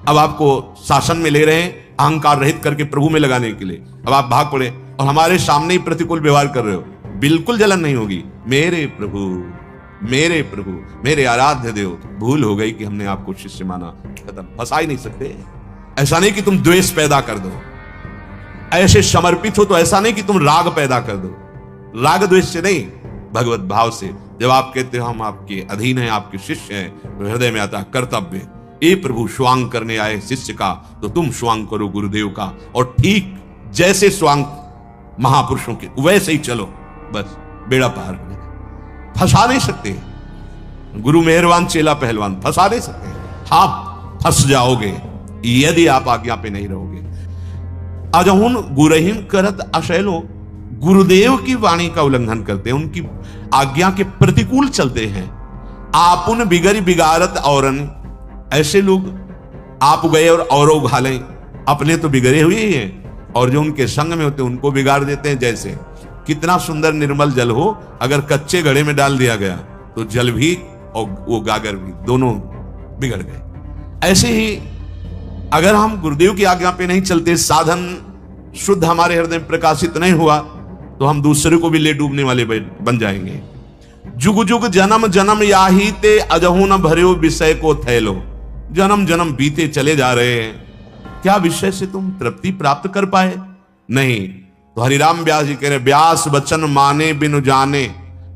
अब आपको शासन में ले रहे हैं अहंकार रहित करके प्रभु में लगाने के लिए, अब आप भाग पड़े और हमारे सामने ही प्रतिकूल व्यवहार कर रहे हो, बिल्कुल जलन नहीं होगी। मेरे प्रभु, मेरे प्रभु, मेरे आराध्य देव, भूल हो गई कि हमने आपको शिष्य माना, खत्म। फंसा ही नहीं सकते। ऐसा नहीं कि तुम द्वेष पैदा कर दो, ऐसे समर्पित हो तो ऐसा नहीं कि तुम राग पैदा कर दो। राग द्वेष से नहीं, भगवत भाव से। जब आप कहते हो हम आपके अधीन हैं, आपके शिष्य हैं, तो हृदय में आता है कर्तव्य। ए प्रभु, स्वांग करने आए शिष्य का तो तुम स्वांग करो गुरुदेव का, और ठीक जैसे स्वांग महापुरुषों के वैसे ही चलो, बस बेड़ा पार हो जाए। फंसा नहीं सकते। गुरु मेहरबान चेला पहलवान, फंसा नहीं सकते। हाँ, फंस जाओगे यदि आप आज्ञा पे नहीं रहोगे। अजहुन गुरहिम करत अशैलो, गुरुदेव की वाणी का उल्लंघन करते हैं, उनकी आज्ञा के प्रतिकूल चलते हैं। आपुन बिगड़ी बिगाड़त औरन, ऐसे लोग आप गए और औरों घालें, अपने तो बिगड़े हुए ही हैं और जो उनके संग में होते उनको बिगाड़ देते हैं। जैसे कितना सुंदर निर्मल जल हो, अगर कच्चे घड़े में डाल दिया गया तो जल भी और वो गागर भी दोनों बिगड़ गए। ऐसे ही अगर हम गुरुदेव की आज्ञा पे नहीं चलते, साधन शुद्ध हमारे हृदय में प्रकाशित नहीं हुआ, तो हम दूसरे को भी ले डूबने वाले बन जाएंगे। जुग जुग जन्म जन्म याही ते अजहू न भर्यो विषय को थैलो, जन्म जन्म बीते चले जा रहे हैं, क्या विषय से तुम तृप्ति प्राप्त कर पाए? नहीं। तो हरिराम व्यास जी कह रहे, व्यास वचन माने बिनु जाने,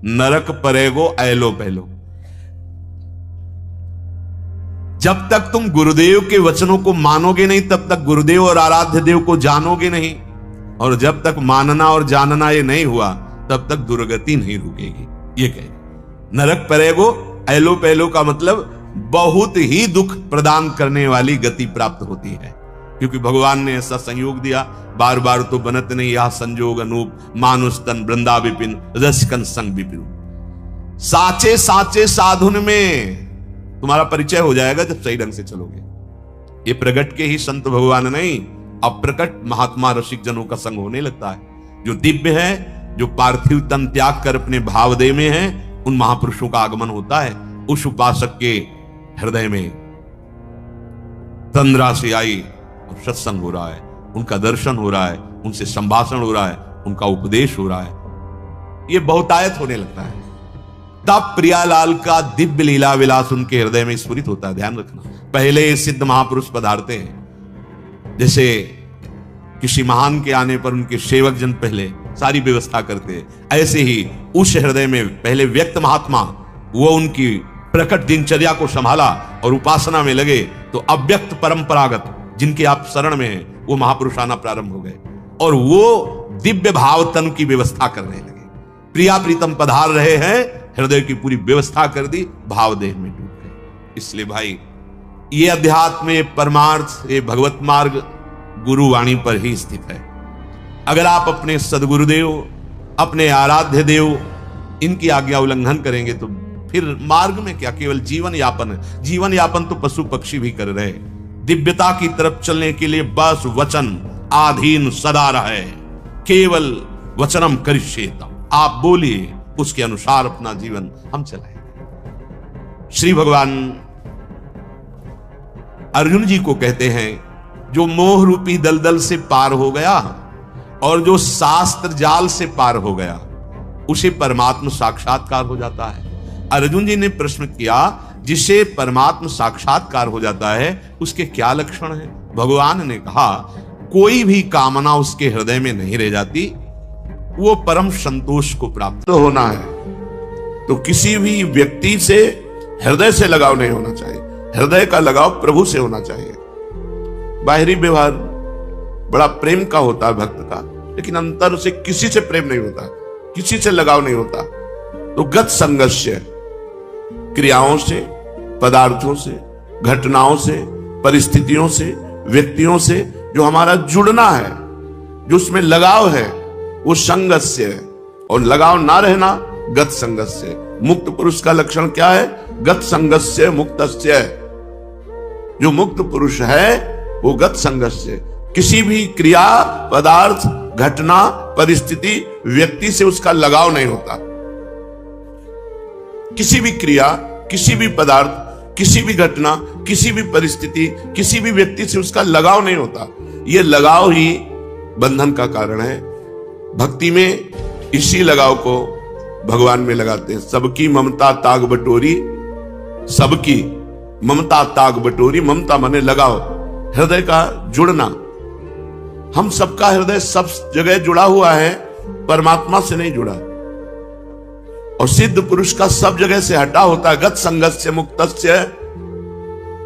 नरक परेगो ऐलो पहलो। जब तक तुम गुरुदेव के वचनों को मानोगे नहीं, तब तक गुरुदेव और आराध्य देव को जानोगे नहीं, और जब तक मानना और जानना ये नहीं हुआ तब तक दुर्गति नहीं रुकेगी। ये कहे नरक परेगो ऐलो पहलो का मतलब बहुत ही दुख प्रदान करने वाली गति प्राप्त होती है, क्योंकि भगवान ने ऐसा संयोग दिया। बार बार तो बनत नहीं यह संजोग अनूप, मानुष तन वृंदा विपिन, रसिकन संग विपिन। साचे साचे साधुन में तुम्हारा परिचय हो जाएगा जब सही ढंग से चलोगे। ये प्रगट के ही संत भगवान नहीं, अप्रकट महात्मा रसिक जनों का संग होने लगता है। जो दिव्य है, जो पार्थिव तन त्याग कर अपने भावदेह में है, उन महापुरुषों का आगमन होता है। उस उपासक के हृदय में तंद्रा से आई और सत्संग हो रहा है, उनका दर्शन हो रहा है, उनसे संभाषण हो रहा है, उनका उपदेश हो रहा है, ये बहुतायत होने लगता है। तब प्रियालाल का दिव्य लीला विलास उनके हृदय में स्फुरित होता है। ध्यान रखना, पहले सिद्ध महापुरुष पधारते हैं, जैसे किसी महान के आने पर उनके सेवक जन पहले सारी व्यवस्था करते हैं, ऐसे ही उस हृदय में पहले व्यक्त महात्मा वो उनकी प्रकट दिनचर्या को संभाला और उपासना में लगे, तो अव्यक्त परंपरागत जिनके आप शरण में हैं वो महापुरुष आना प्रारंभ हो गए और वो दिव्य भाव तन की व्यवस्था करने लगे। प्रिया प्रीतम पधार रहे हैं, हृदय की पूरी व्यवस्था कर दी, भाव देह में डूब गए। इसलिए भाई ये अध्यात्म, ये परमार्थ, ये भगवत मार्ग गुरुवाणी पर ही स्थित है। अगर आप अपने सदगुरुदेव, अपने आराध्य देव, इनकी आज्ञा उल्लंघन करेंगे तो फिर मार्ग में क्या, केवल जीवन यापन है। जीवन यापन तो पशु पक्षी भी कर रहे हैं। दिव्यता की तरफ चलने के लिए बस वचन आधीन सदा रहे, केवल वचनम करिष्येत, आप बोलिए, उसके अनुसार अपना जीवन हम चलाएंगे। श्री भगवान अर्जुन जी को कहते हैं, जो मोह रूपी दलदल से पार हो गया और जो शास्त्र जाल से पार हो गया, उसे परमात्म साक्षात्कार हो जाता है। अर्जुन जी ने प्रश्न किया, जिसे परमात्म साक्षात्कार हो जाता है उसके क्या लक्षण हैं? भगवान ने कहा, कोई भी कामना उसके हृदय में नहीं रह जाती, वो परम संतोष को प्राप्त होना है। तो किसी भी व्यक्ति से हृदय से लगाव नहीं होना चाहिए, हृदय का लगाव प्रभु से होना चाहिए। बाहरी व्यवहार बड़ा प्रेम का होता है भक्त का, लेकिन अंतर से किसी से प्रेम नहीं होता, किसी से लगाव नहीं होता। तो गत संघर्ष क्रियाओं से, पदार्थों से, घटनाओं से, परिस्थितियों से, व्यक्तियों से जो हमारा जुड़ना है, जो उसमें लगाव है, वो संगस्य है। और लगाव ना रहना गत संगस्य। मुक्त पुरुष का लक्षण क्या है? गत संगस्य मुक्तस्य। जो मुक्त पुरुष है वो गत संगस्य, किसी भी क्रिया, पदार्थ, घटना, परिस्थिति, व्यक्ति से उसका लगाव नहीं होता। किसी भी क्रिया, किसी भी पदार्थ, किसी भी घटना, किसी भी परिस्थिति, किसी भी व्यक्ति से उसका लगाव नहीं होता। यह लगाव ही बंधन का कारण है। भक्ति में इसी लगाव को भगवान में लगाते हैं। सबकी ममता ताग बटोरी, सबकी ममता ताग बटोरी, ममता माने लगाव, हृदय का जुड़ना। हम सबका हृदय सब जगह जुड़ा हुआ है, परमात्मा से नहीं जुड़ा। और सिद्ध पुरुष का सब जगह से हटा होता है। गत संगस्य मुक्तस्य,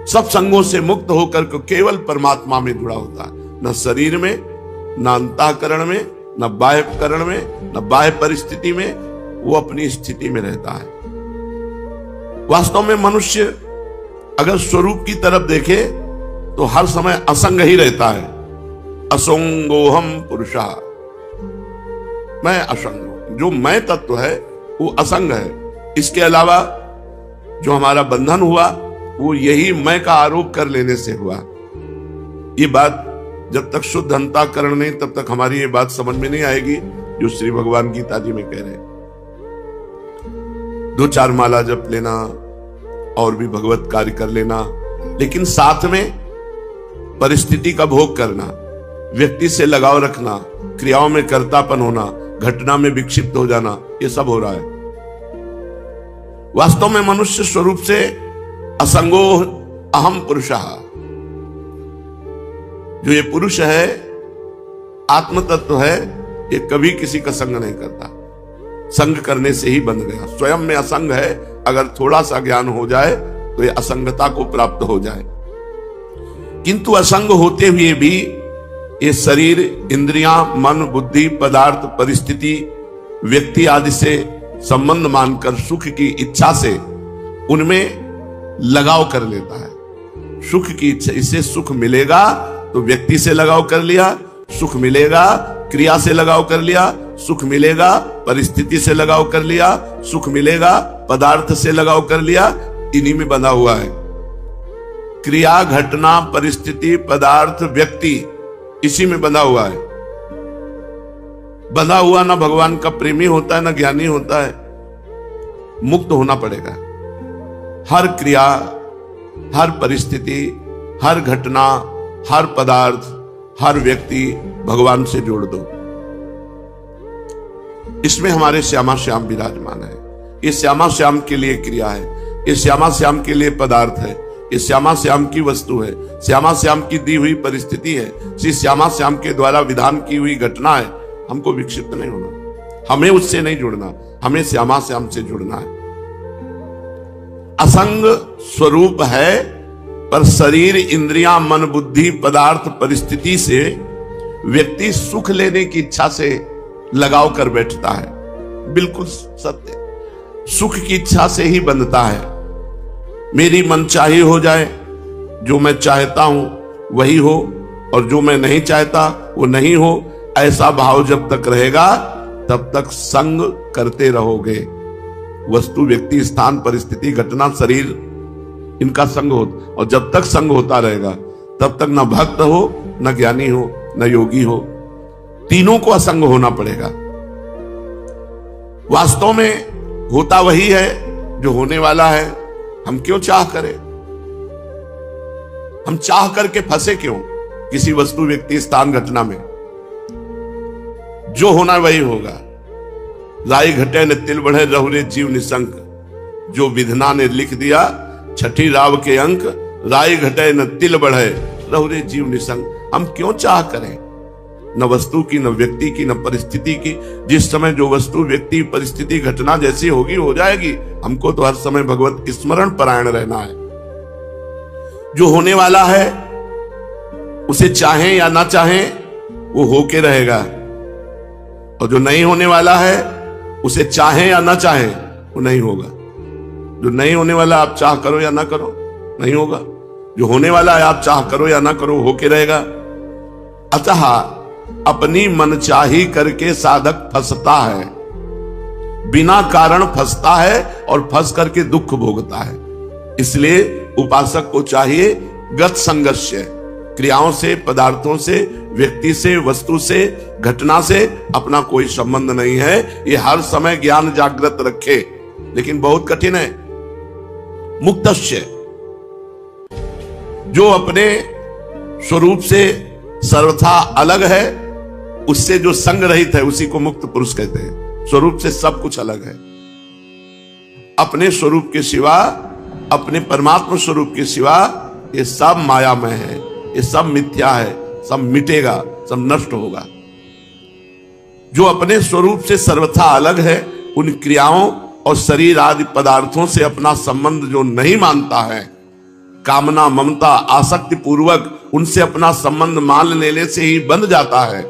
सब संगों से मुक्त होकर के केवल परमात्मा में जुड़ा होता है। न शरीर में, न अंतःकरण में, न बाह्यकरण में, न बाह्य परिस्थिति में, वो अपनी स्थिति में रहता है। वास्तव में मनुष्य अगर स्वरूप की तरफ देखे तो हर समय असंग ही रहता है। असंगोहम पुरुषा, मैं असंग हूं। जो मैं तत्व है वो असंग है। इसके अलावा जो हमारा बंधन हुआ वो यही मैं का आरोप कर लेने से हुआ। ये बात जब तक शुद्ध अंतःकरण नहीं, तब तक हमारी ये बात समझ में नहीं आएगी जो श्री भगवान गीता जी में कह रहे हैं। 2-4 माला जप लेना और भी भगवत कार्य कर लेना, लेकिन साथ में परिस्थिति का भोग करना, व्यक्ति से लगाव रखना, क्रियाओं में कर्तापन होना, घटना में विक्षिप्त हो जाना, ये सब हो रहा है। वास्तव में मनुष्य स्वरूप से असंगो अहम पुरुषः, जो ये पुरुष है, आत्म तत्व है, ये कभी किसी का संग नहीं करता। संग करने से ही बंध गया। स्वयं में असंग है, अगर थोड़ा सा ज्ञान हो जाए तो ये असंगता को प्राप्त हो जाए। किंतु असंग होते हुए भी ये शरीर, इंद्रियां, मन, बुद्धि, पदार्थ, परिस्थिति, व्यक्ति आदि से संबंध मानकर सुख की इच्छा से उनमें लगाव कर लेता है। सुख की इच्छा, इससे सुख मिलेगा तो व्यक्ति से लगाव कर लिया, सुख मिलेगा क्रिया से लगाव कर लिया, सुख मिलेगा परिस्थिति से लगाव कर लिया, सुख मिलेगा पदार्थ से लगाव कर लिया, इन्हीं में बंधा हुआ है। क्रिया, घटना, परिस्थिति, पदार्थ, व्यक्ति, इसी में बंधा हुआ है। बंधा हुआ ना भगवान का प्रेमी होता है ना ज्ञानी होता है। मुक्त होना पड़ेगा। हर क्रिया, हर परिस्थिति, हर घटना, हर पदार्थ, हर व्यक्ति भगवान से जोड़ दो। इसमें हमारे श्यामा श्याम विराजमान है। ये श्यामा श्याम के लिए क्रिया है, ये श्यामा श्याम के लिए पदार्थ है, ये श्यामा श्याम की वस्तु है, श्यामा श्याम की दी हुई परिस्थिति है, श्री श्यामा श्याम के द्वारा विधान की हुई घटना है। हमको विक्षिप्त नहीं होना, हमें उससे नहीं जुड़ना, हमें श्यामा श्याम से जुड़ना है। असंग स्वरूप है, पर शरीर, इंद्रियां, मन, बुद्धि, पदार्थ, परिस्थिति से व्यक्ति सुख लेने की इच्छा से लगाव कर बैठता है। बिल्कुल सत्य, सुख की इच्छा से ही बंधता है। मेरी मनचाही हो जाए, जो मैं चाहता हूं वही हो, और जो मैं नहीं चाहता वो नहीं हो, ऐसा भाव जब तक रहेगा तब तक संग करते रहोगे। वस्तु, व्यक्ति, स्थान, परिस्थिति, घटना, शरीर, इनका संग हो, और जब तक संग होता रहेगा तब तक न भक्त हो, न ज्ञानी हो, न योगी हो। तीनों को असंग होना पड़ेगा। वास्तव में होता वही है जो होने वाला है। हम क्यों चाह करें? हम चाह करके फंसे क्यों किसी वस्तु, व्यक्ति, स्थान, घटना में? जो होना वही होगा। राई घटे न तिल बढ़े, रहुरे जीव निशंक। जो विधना ने लिख दिया छठी राव के अंक, राई घटे न तिल बढ़े, रहुरे जीव निशंक। हम क्यों चाह करें? न वस्तु की, न व्यक्ति की, न परिस्थिति की। जिस समय जो वस्तु, व्यक्ति, परिस्थिति, घटना जैसी होगी हो जाएगी। हमको तो हर समय भगवत स्मरण परायण रहना है। जो होने वाला है उसे चाहें या ना चाहें वो होके रहेगा, और जो नहीं होने वाला है उसे चाहें या ना चाहें वो नहीं होगा। जो नहीं होने वाला आप चाह करो या ना करो नहीं होगा, जो होने वाला है आप चाह करो या ना करो होके रहेगा। अतः अपनी मनचाही करके साधक फंसता है, बिना कारण फंसता है, और फंस करके दुख भोगता है। इसलिए उपासक को चाहिए गत संगस्य, क्रियाओं से, पदार्थों से, व्यक्ति से, वस्तु से, घटना से अपना कोई संबंध नहीं है। ये हर समय ज्ञान जागृत रखे, लेकिन बहुत कठिन है। मुक्तस्य, जो अपने स्वरूप से सर्वथा अलग है, उससे जो संग रहित है उसी को मुक्त पुरुष कहते हैं। स्वरूप से सब कुछ अलग है। अपने स्वरूप के सिवा, अपने परमात्मा स्वरूप के सिवा ये सब मायामय है, ये सब मिथ्या है, सब मिटेगा, सब नष्ट होगा। जो अपने स्वरूप से सर्वथा अलग है, उन क्रियाओं और शरीर आदि पदार्थों से अपना संबंध जो नहीं मानता है, कामना, ममता, आसक्ति पूर्वक उनसे अपना संबंध मान लेने से ही बंध जाता है,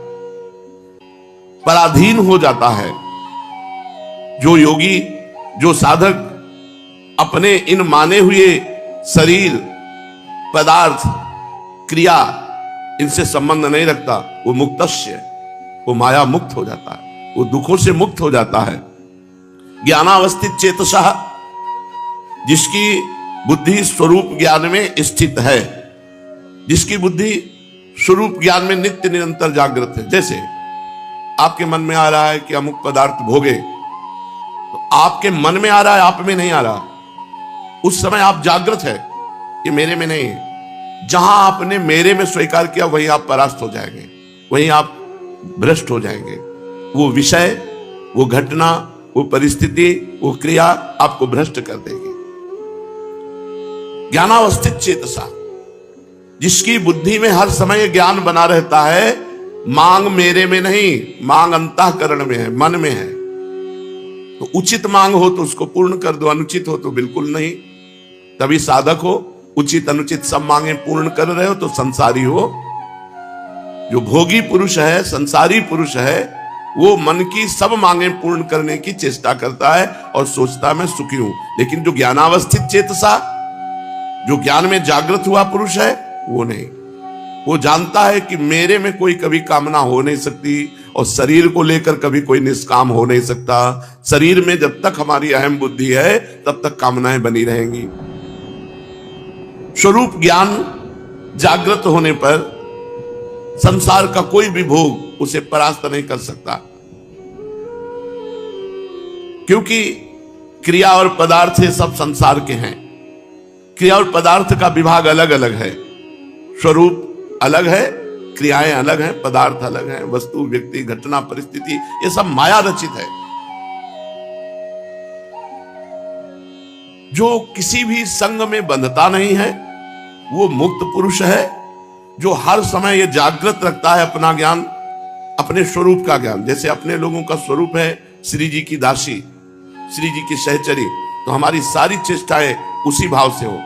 पराधीन हो जाता है। जो योगी, जो साधक अपने इन माने हुए शरीर, पदार्थ, क्रिया, इनसे संबंध नहीं रखता, वो मुक्तस्य, वो माया मुक्त हो जाता है, वो दुखों से मुक्त हो जाता है। ज्ञानावस्थित चेतसः, जिसकी बुद्धि स्वरूप ज्ञान में स्थित है, जिसकी बुद्धि स्वरूप ज्ञान में नित्य निरंतर जागृत है। जैसे आपके मन में आ रहा है कि अमुक पदार्थ भोगे, तो आपके मन में आ रहा है, आप में नहीं आ रहा। उस समय आप जागृत है, ये मेरे में नहीं है। जहां आपने मेरे में स्वीकार किया वहीं आप परास्त हो जाएंगे, वहीं आप भ्रष्ट हो जाएंगे। वो विषय, वो घटना, वो परिस्थिति, वो क्रिया आपको भ्रष्ट कर देगी। ज्ञानावस्थित चेतसा, जिसकी बुद्धि में हर समय ज्ञान बना रहता है, मांग मेरे में नहीं, मांग अंतःकरण में है, मन में है। तो उचित मांग हो तो उसको पूर्ण कर दो, अनुचित हो तो बिल्कुल नहीं। तभी साधक हो। उचित अनुचित सब मांगे पूर्ण कर रहे हो तो संसारी हो। जो भोगी पुरुष है, संसारी पुरुष है, वो मन की सब मांगे पूर्ण करने की चेष्टा करता है और सोचता मैं सुखी हूं। लेकिन जो ज्ञानावस्थित चेतसा, जो ज्ञान में जागृत हुआ पुरुष है, वो नहीं। वो जानता है कि मेरे में कोई कभी कामना हो नहीं सकती, और शरीर को लेकर कभी कोई निष्काम हो नहीं सकता। शरीर में जब तक हमारी अहम बुद्धि है तब तक कामनाएं बनी रहेंगी। स्वरूप ज्ञान जागृत होने पर संसार का कोई भी भोग उसे परास्त नहीं कर सकता, क्योंकि क्रिया और पदार्थ ये सब संसार के हैं। क्रिया और पदार्थ का विभाग अलग अलग है, स्वरूप अलग है, क्रियाएं अलग हैं, पदार्थ अलग हैं, वस्तु, व्यक्ति, घटना, परिस्थिति, ये सब माया रचित है। जो किसी भी संग में बंधता नहीं है वो मुक्त पुरुष है। जो हर समय ये जागृत रखता है अपना ज्ञान, अपने स्वरूप का ज्ञान। जैसे अपने लोगों का स्वरूप है श्री जी की दासी, श्री जी की सहचरी, तो हमारी सारी चेष्टाएं उसी भाव से हो।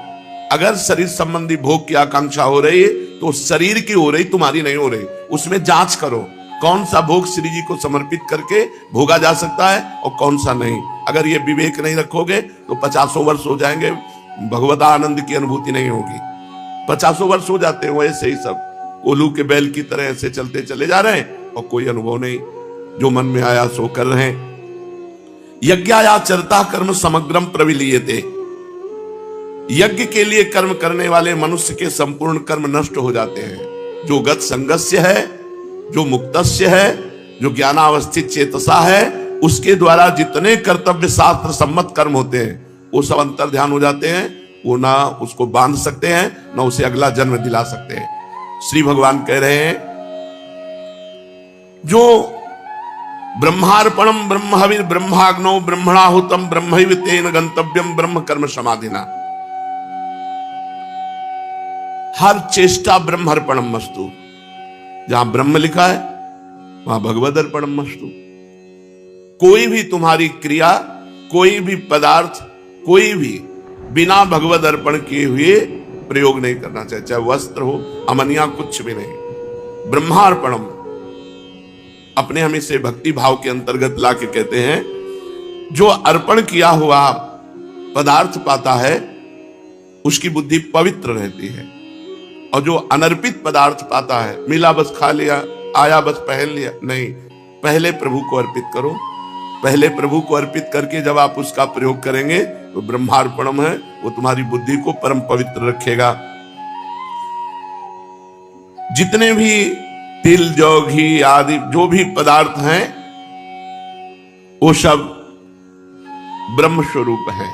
अगर शरीर संबंधी भोग की आकांक्षा हो रही है तो शरीर की हो रही, तुम्हारी नहीं हो रही। उसमें जांच करो कौन सा भोग श्री जी को समर्पित करके भोगा जा सकता है और कौन सा नहीं। अगर ये विवेक नहीं रखोगे तो 50 वर्ष हो जाएंगे, भगवत आनंद की अनुभूति नहीं होगी। 50 वर्ष हो जाते हैं ऐसे ही सब कोल्हू के बैल की तरह ऐसे चलते चले जा रहे हैं और कोई अनुभव नहीं, जो मन में आया सो कर रहे हैं। यज्ञाचरता कर्म समग्रम प्रविलीयते। यज्ञ के लिए कर्म करने वाले मनुष्य के संपूर्ण कर्म नष्ट हो जाते हैं। जो गत संगस्य है, जो मुक्तस्य है, जो ज्ञानावस्थित चेतसा है, उसके द्वारा जितने कर्तव्य शास्त्र सम्मत कर्म होते हैं वो सब अंतर ध्यान हो जाते हैं। वो ना उसको बांध सकते हैं ना उसे अगला जन्म दिला सकते हैं। श्री भगवान कह रहे हैं जो ब्रह्मार्पणम ब्रह्महविर ब्रह्माग्नौ ब्रह्मणाहुतम ब्रह्मैव तेन गंतव्यम ब्रह्म कर्म समाधिना। हर चेष्टा ब्रह्मार्पणम मस्तु। जहां ब्रह्म लिखा है वहां भगवद अर्पणम मस्तु। कोई भी तुम्हारी क्रिया, कोई भी पदार्थ, कोई भी बिना भगवद अर्पण किए हुए प्रयोग नहीं करना चाहिए। चाहे वस्त्र हो, अमनिया, कुछ भी नहीं। ब्रह्मार्पणम अपने हमें से भक्ति भाव के अंतर्गत ला के कहते हैं जो अर्पण किया हुआ पदार्थ पाता है उसकी बुद्धि पवित्र रहती है, और जो अनर्पित पदार्थ पाता है, मिला बस खा लिया, आया बस पहन लिया, नहीं, पहले प्रभु को अर्पित करो। पहले प्रभु को अर्पित करके जब आप उसका प्रयोग करेंगे तो ब्रह्मार्पणम है, वो तुम्हारी बुद्धि को परम पवित्र रखेगा। जितने भी तिल, जौ, घी आदि जो भी पदार्थ हैं वो सब ब्रह्म स्वरूप है।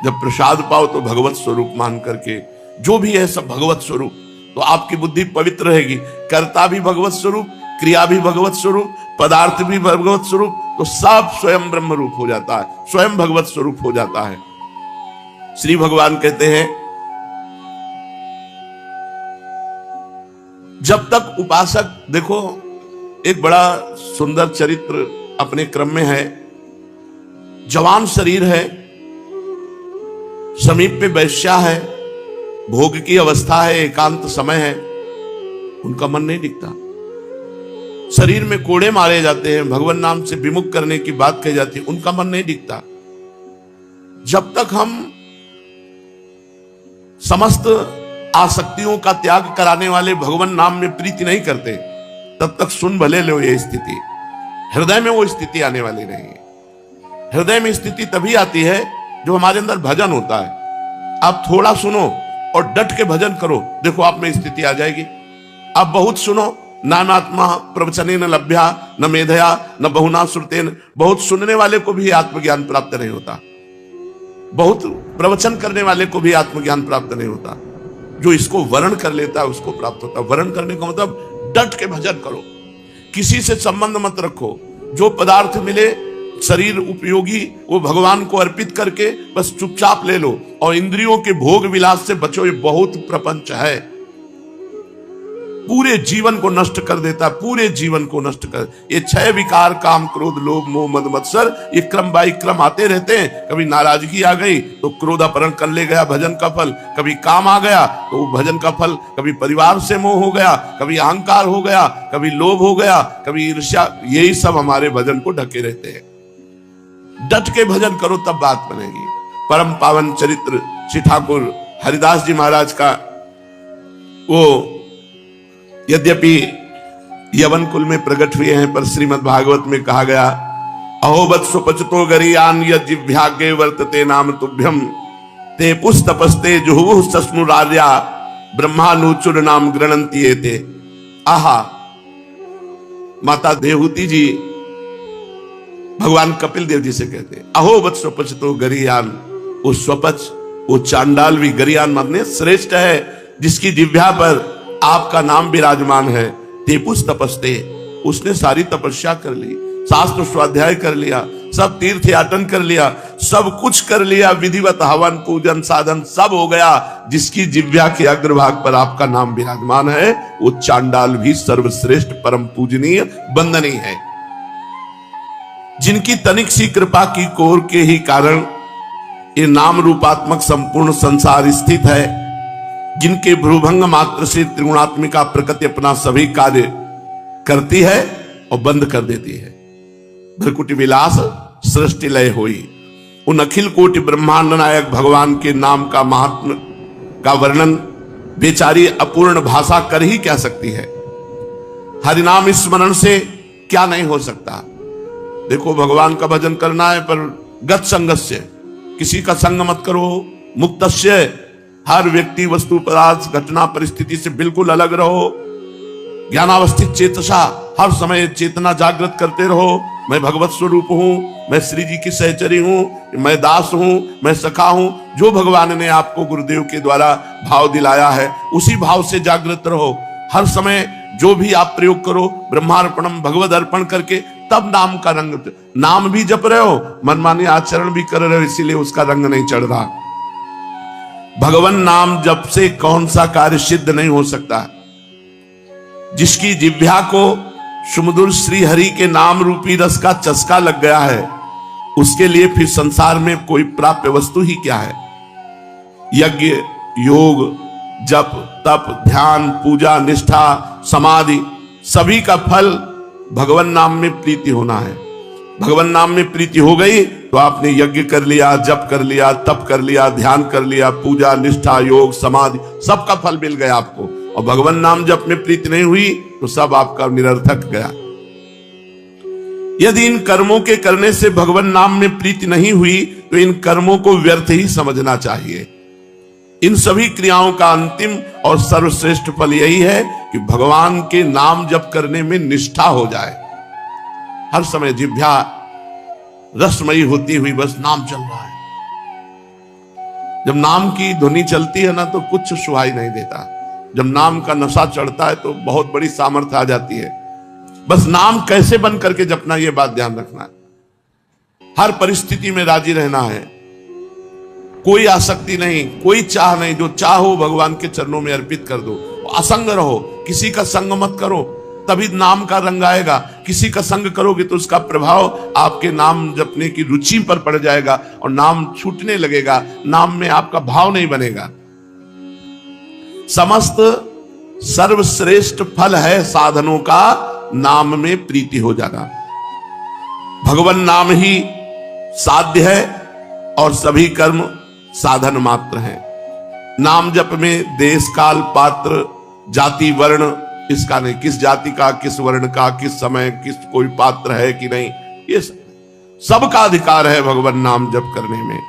जब प्रसाद पाओ तो भगवत स्वरूप मान करके, जो भी है सब भगवत स्वरूप, तो आपकी बुद्धि पवित्र रहेगी। कर्ता भी भगवत स्वरूप, क्रिया भी भगवत स्वरूप, पदार्थ भी भगवत स्वरूप, तो सब स्वयं ब्रह्म रूप हो जाता है, स्वयं भगवत स्वरूप हो जाता है। श्री भगवान कहते हैं जब तक उपासक, देखो एक बड़ा सुंदर चरित्र अपने क्रम में है। जवान शरीर है, समीप पे वैश्या है, भोग की अवस्था है, एकांत समय है, उनका मन नहीं दिखता। शरीर में कोड़े मारे जाते हैं, भगवान नाम से विमुख करने की बात कही जाती है, उनका मन नहीं दिखता। जब तक हम समस्त आसक्तियों का त्याग कराने वाले भगवान नाम में प्रीति नहीं करते तब तक सुन भले लो ये स्थिति। हृदय में वो स्थिति आने वाली नहीं है। हृदय में स्थिति तभी आती है जो हमारे अंदर भजन होता है। आप थोड़ा सुनो और डट के भजन करो, देखो आप में स्थिति आ जाएगी। आप बहुत सुनो, नानात्मा प्रवचने न लभ्या न मेधया न बहुना श्रुतेन। बहुत सुनने वाले को भी आत्मज्ञान प्राप्त नहीं होता, बहुत प्रवचन करने वाले को भी आत्मज्ञान प्राप्त नहीं होता। जो इसको वर्ण कर लेता है उसको प्राप्त होता है। वर्ण करने का मतलब डट के भजन करो, किसी से संबंध मत रखो। जो पदार्थ मिले शरीर उपयोगी वो भगवान को अर्पित करके बस चुपचाप ले लो, और इंद्रियों के भोग विलास से बचो। ये बहुत प्रपंच है, पूरे जीवन को नष्ट कर देता है, पूरे जीवन को नष्ट कर। ये 6 विकार, काम, क्रोध, लोभ, मोह, मद, मत्सर, ये क्रम बाई क्रम आते रहते हैं। कभी नाराजगी आ गई तो क्रोध अपहरण कर ले गया, भजन का फल। कभी काम आ गया तो वो भजन का फल। कभी परिवार से मोह हो गया, कभी अहंकार हो गया, कभी लोभ हो गया, कभी ईर्ष्या। यही सब हमारे भजन को ढके रहते हैं। डट के भजन करो तब बात बनेगी। परम पावन चरित्र श्री ठाकुर हरिदास जी महाराज का, वो यद्यपि यवन कुल में प्रकट हुए हैं पर श्रीमद् भागवत में कहा गया, अहोबत सुपचतो गरीयान यज्जिभ्यागे वर्तते नाम तुभ्यम ते पुस्तपस्ते जुहुः सस्नुरार्या ब्रह्मानुचुर नाम गृणन्ति एते। आहा, माता देवहूति जी भगवान कपिल देव जी से कहते हैं, अहोबत स्वपचतो गरीयान। वो स्वपच, वो चांडाल भी, गरीयान माने श्रेष्ठ है, जिसकी जिह्वा पर आपका नाम विराजमान है। तेपुस तपस्ते, उसने सारी तपस्या कर ली, शास्त्र स्वाध्याय कर लिया, सब तीर्थ याटन कर लिया, सब कुछ कर लिया, विधिवत हवन पूजन साधन सब हो गया, जिसकी जिह्वा के अग्रभाग पर आपका नाम विराजमान है वो चांडाल भी सर्वश्रेष्ठ परम पूजनीय वंदनीय है। जिनकी तनिक सी कृपा की कोर के ही कारण ये नाम रूपात्मक संपूर्ण संसार स्थित है, जिनके भ्रूभंग मात्र से त्रिगुणात्मिका प्रकृति अपना सभी कार्य करती है और बंद कर देती है। भ्रकुटी विलास सृष्टि लय हुई। उन अखिल कोटि ब्रह्मांड नायक भगवान के नाम का महात्म का वर्णन बेचारी अपूर्ण भाषा कर ही क्या सकती है। हरिनाम स्मरण से क्या नहीं हो सकता। देखो भगवान का भजन करना है पर गत संगत से, किसी का संग मत करो। मुक्तस्य, हर व्यक्ति वस्तु पदार्थ घटना परिस्थिति से बिल्कुल अलग रहो। ज्ञानावस्थित चेतसा, हर समय चेतना जागृत करते रहो। मैं भगवत स्वरूप हूं, मैं श्री जी की सहचरी हूं, मैं दास हूं, मैं सखा हूं। जो भगवान ने आपको गुरुदेव के द्वारा भाव दिलाया है उसी भाव से जागृत रहो। हर समय जो भी आप प्रयोग करो ब्रह्मार्पणम भगवद अर्पण करके तब नाम का रंग, नाम भी जप रहे हो, मनमानी आचरण भी कर रहे हो, इसीलिए उसका रंग नहीं चढ़ रहा। भगवान नाम जप से कौन सा कार्य सिद्ध नहीं हो सकता। जिसकी जिह्वा को सुमधुर श्री हरि के नाम रूपी रस का चस्का लग गया है, उसके लिए फिर संसार में कोई प्राप्य वस्तु ही क्या है। यज्ञ, योग, जप, तप, ध्यान, पूजा, निष्ठा, समाधि सभी का फल भगवान नाम में प्रीति होना है। भगवान नाम में प्रीति हो गई तो आपने यज्ञ कर लिया, जप कर लिया, तप कर लिया, ध्यान कर लिया, पूजा, निष्ठा, योग, समाधि सबका फल मिल गया आपको। और भगवान नाम जप में प्रीति नहीं हुई तो सब आपका निरर्थक गया। यदि इन कर्मों के करने से भगवान नाम में प्रीति नहीं हुई तो इन कर्मों को व्यर्थ ही समझना चाहिए। इन सभी क्रियाओं का अंतिम और सर्वश्रेष्ठ फल यही है कि भगवान के नाम जप करने में निष्ठा हो जाए। हर समय जिह्वा रसमयी होती हुई बस नाम चल रहा है। जब नाम की ध्वनि चलती है ना तो कुछ सुहाई नहीं देता। जब नाम का नशा चढ़ता है तो बहुत बड़ी सामर्थ्य आ जाती है। बस नाम कैसे बन करके जपना, यह बात ध्यान रखना है। हर परिस्थिति में राजी रहना है, कोई आसक्ति नहीं, कोई चाह नहीं। जो चाहो भगवान के चरणों में अर्पित कर दो। असंग रहो, किसी का संग मत करो, तभी नाम का रंग आएगा। किसी का संग करोगे तो उसका प्रभाव आपके नाम जपने की रुचि पर पड़ जाएगा और नाम छूटने लगेगा, नाम में आपका भाव नहीं बनेगा। समस्त सर्वश्रेष्ठ फल है साधनों का नाम में प्रीति हो जाना। भगवान नाम ही साध्य है और सभी कर्म साधन मात्र हैं। नाम जप में देश काल पात्र जाति वर्ण इसका नहीं, किस जाति का, किस वर्ण का, किस समय किस कोई पात्र है कि नहीं, ये सबका अधिकार है भगवान नाम जप करने में।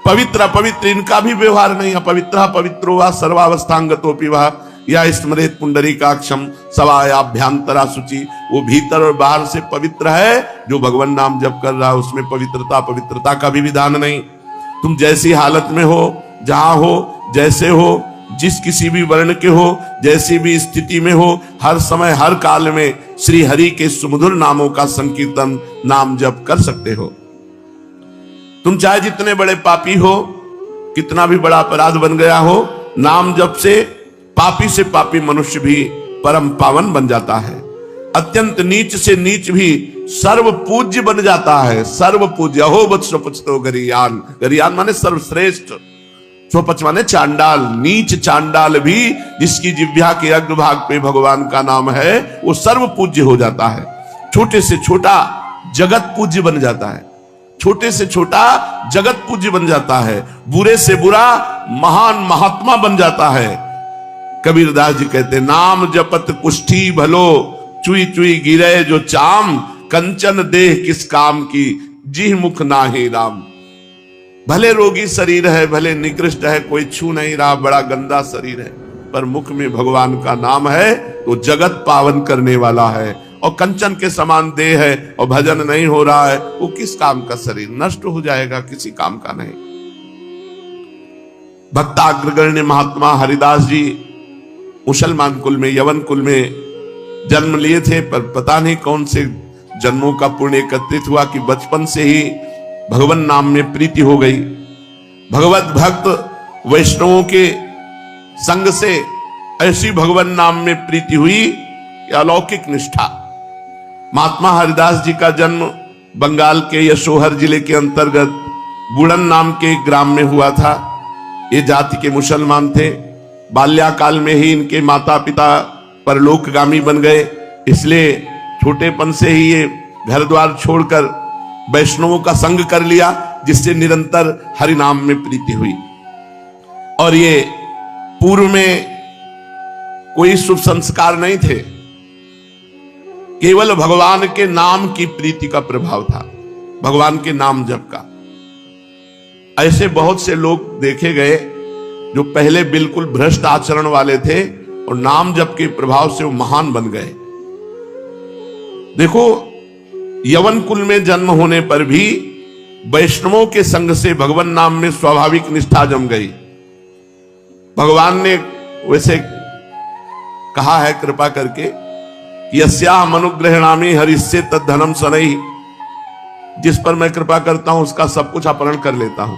पवित्र अपवित्र इनका भी व्यवहार नहीं है। पवित्र पवित्रो वा सर्वावस्थांगतोपि वा या स्मरेत पुंडरीकाक्षम सवायाभ्यांतरा शुचि। वो भीतर और बाहर से पवित्र है। जो भगवान नाम जप कर रहा है उसमें पवित्रता का भी विधान नहीं। तुम जैसी हालत में हो, जहां हो, जैसे हो, जिस किसी भी वर्ण के हो, जैसी भी स्थिति में हो, हर समय हर काल में श्री हरि के सुमधुर नामों का संकीर्तन नाम जप कर सकते हो। तुम चाहे जितने बड़े पापी हो, कितना भी बड़ा अपराध बन गया हो, नाम जप से पापी से पापी मनुष्य भी परम पावन बन जाता है। अत्यंत नीच से नीच भी सर्व पूज्य बन जाता है। सर्व पूज्य हो बत स्वपचतो गरियान। गरियान माने सर्वश्रेष्ठ, स्वपच माने चांडाल। नीच चांडाल भी जिसकी जिह्वा के अग्रभाग पे भगवान का नाम है वो सर्व पूज्य हो जाता है। छोटे से छोटा जगत पूज्य बन जाता है। छोटे से छोटा जगत पूज्य बन जाता है। बुरे से बुरा महान महात्मा बन जाता है। कबीरदास जी कहते नाम जपत कुष्ठी भलो, चुई चुई गिरे जो चाम, कंचन देह किस काम की, जिह मुख नाहि राम। भले रोगी शरीर है, भले निकृष्ट है, कोई छू नहीं रहा, बड़ा गंदा शरीर है, पर मुख में भगवान का नाम है तो जगत पावन करने वाला है। और कंचन के समान देह है और भजन नहीं हो रहा है, वो किस काम का शरीर, नष्ट हो जाएगा, किसी काम का नहीं। भक्ताग्रगण्य महात्मा हरिदास जी मुसलमान कुल में, यवन कुल में जन्म लिए थे, पर पता नहीं कौन से जन्मों का पुण्य एकत्रित हुआ कि बचपन से ही भगवान नाम में प्रीति हो गई। भगवत भक्त वैष्णवों के संग से ऐसी भगवान नाम में प्रीति हुई कि अलौकिक निष्ठा। महात्मा हरिदास जी का जन्म बंगाल के यशोहर जिले के अंतर्गत बुड़न नाम के एक ग्राम में हुआ था। ये जाति के मुसलमान थे। बाल्याकाल में ही इनके माता पिता परलोकगामी बन गए, इसलिए छोटेपन से ही ये घर द्वार छोड़कर वैष्णवों का संग कर लिया, जिससे निरंतर हरि नाम में प्रीति हुई। और ये पूर्व में कोई शुभ संस्कार नहीं थे, केवल भगवान के नाम की प्रीति का प्रभाव था, भगवान के नाम जप का। ऐसे बहुत से लोग देखे गए जो पहले बिल्कुल भ्रष्ट आचरण वाले थे और नाम जप के प्रभाव से वो महान बन गए। देखो, यवन कुल में जन्म होने पर भी वैष्णवों के संग से भगवान नाम में स्वाभाविक निष्ठा जम गई। भगवान ने वैसे कहा है कृपा करके, यस्या मनुग्रहणामि हरिस्य तद्धनम सनई, जिस पर मैं कृपा करता हूं उसका सब कुछ अपहरण कर लेता हूं।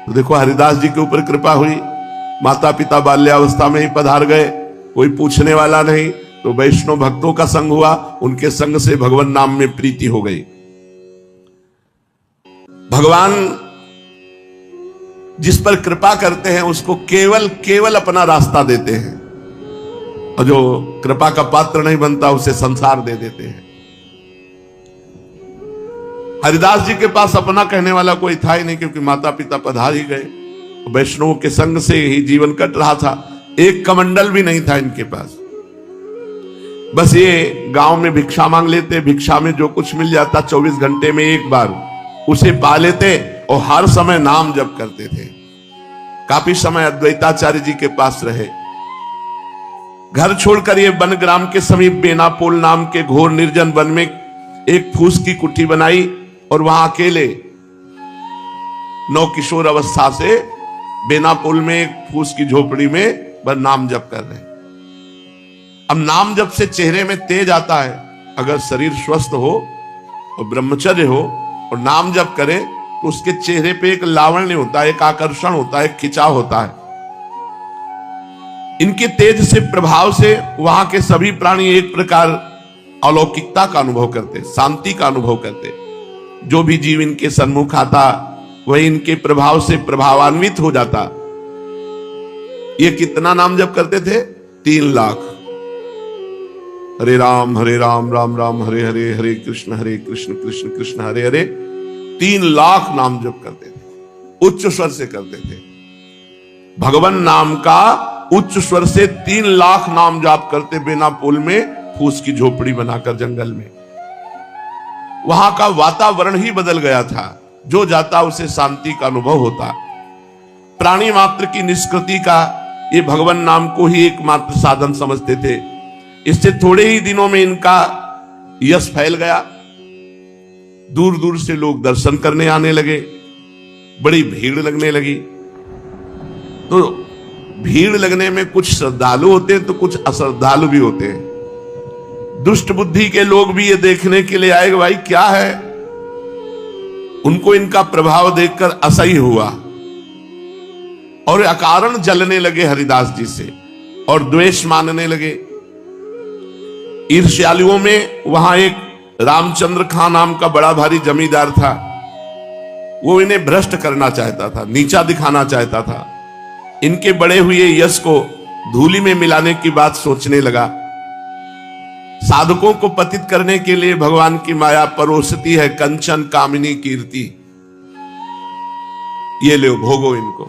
तो देखो, हरिदास जी के ऊपर कृपा हुई, माता पिता बाल्यावस्था में ही पधार गए, कोई पूछने वाला नहीं, तो वैष्णव भक्तों का संग हुआ, उनके संग से भगवान नाम में प्रीति हो गई। भगवान जिस पर कृपा करते हैं उसको केवल अपना रास्ता देते हैं, और जो कृपा का पात्र नहीं बनता उसे संसार दे देते हैं। हरिदास जी के पास अपना कहने वाला कोई था ही नहीं, क्योंकि माता पिता पधार ही गए, वैष्णवों के संग से ही जीवन कट रहा था। एक कमंडल भी नहीं था इनके पास, बस ये गांव में भिक्षा मांग लेते, भिक्षा में जो कुछ मिल जाता 24 घंटे में एक बार उसे पा लेते और हर समय नाम जप करते थे। काफी समय अद्वैताचार्य जी के पास रहे। घर छोड़कर ये वन ग्राम के समीप बेनापोल नाम के घोर निर्जन वन में एक फूस की कुटी बनाई और वहां अकेले नौ किशोर अवस्था से बेनापोल में एक फूस की झोपड़ी में बस नाम जप कर रहे। अब नाम जप से चेहरे में तेज आता है। अगर शरीर स्वस्थ हो और ब्रह्मचर्य हो और नाम जप करे तो उसके चेहरे पे एक लावण्य होता है, एक आकर्षण होता है, एक खिंचाव होता है। इनके तेज से प्रभाव से वहां के सभी प्राणी एक प्रकार अलौकिकता का अनुभव करते, शांति का अनुभव करते। जो भी जीव इनके सन्मुख आता वही इनके प्रभाव से प्रभावान्वित हो जाता। ये कितना नाम जप करते थे? 3 लाख। हरे राम राम राम हरे हरे, हरे कृष्ण कृष्ण कृष्ण हरे हरे। 3 लाख नाम जप करते थे, उच्च स्वर से करते थे। भगवान नाम का उच्च स्वर से 3 लाख नाम जाप करते बेनापोल में फूस की झोपड़ी बनाकर जंगल में। वहां का वातावरण ही बदल गया था। जो जाता उसे शांति का अनुभव होता। प्राणी मात्र की निष्कृति का ये भगवान नाम को ही एकमात्र साधन समझते थे। इससे थोड़े ही दिनों में इनका यश फैल गया। दूर दूर से लोग दर्शन करने आने लगे, बड़ी भीड़ लगने लगी। तो भीड़ लगने में कुछ श्रद्धालु होते हैं तो कुछ अश्रद्धालु भी होते हैं। दुष्ट बुद्धि के लोग भी ये देखने के लिए आए कि भाई क्या है। उनको इनका प्रभाव देखकर असह्य हुआ और अकारण जलने लगे हरिदास जी से और द्वेष मानने लगे। ईर्ष्यालुओं में वहां एक रामचंद्र खां नाम का बड़ा भारी जमींदार था। वो इन्हें भ्रष्ट करना चाहता था, नीचा दिखाना चाहता था। इनके बड़े हुए यश को धूलि में मिलाने की बात सोचने लगा। साधकों को पतित करने के लिए भगवान की माया परोसती है कंचन कामिनी कीर्ति। ये लो, भोगो इनको।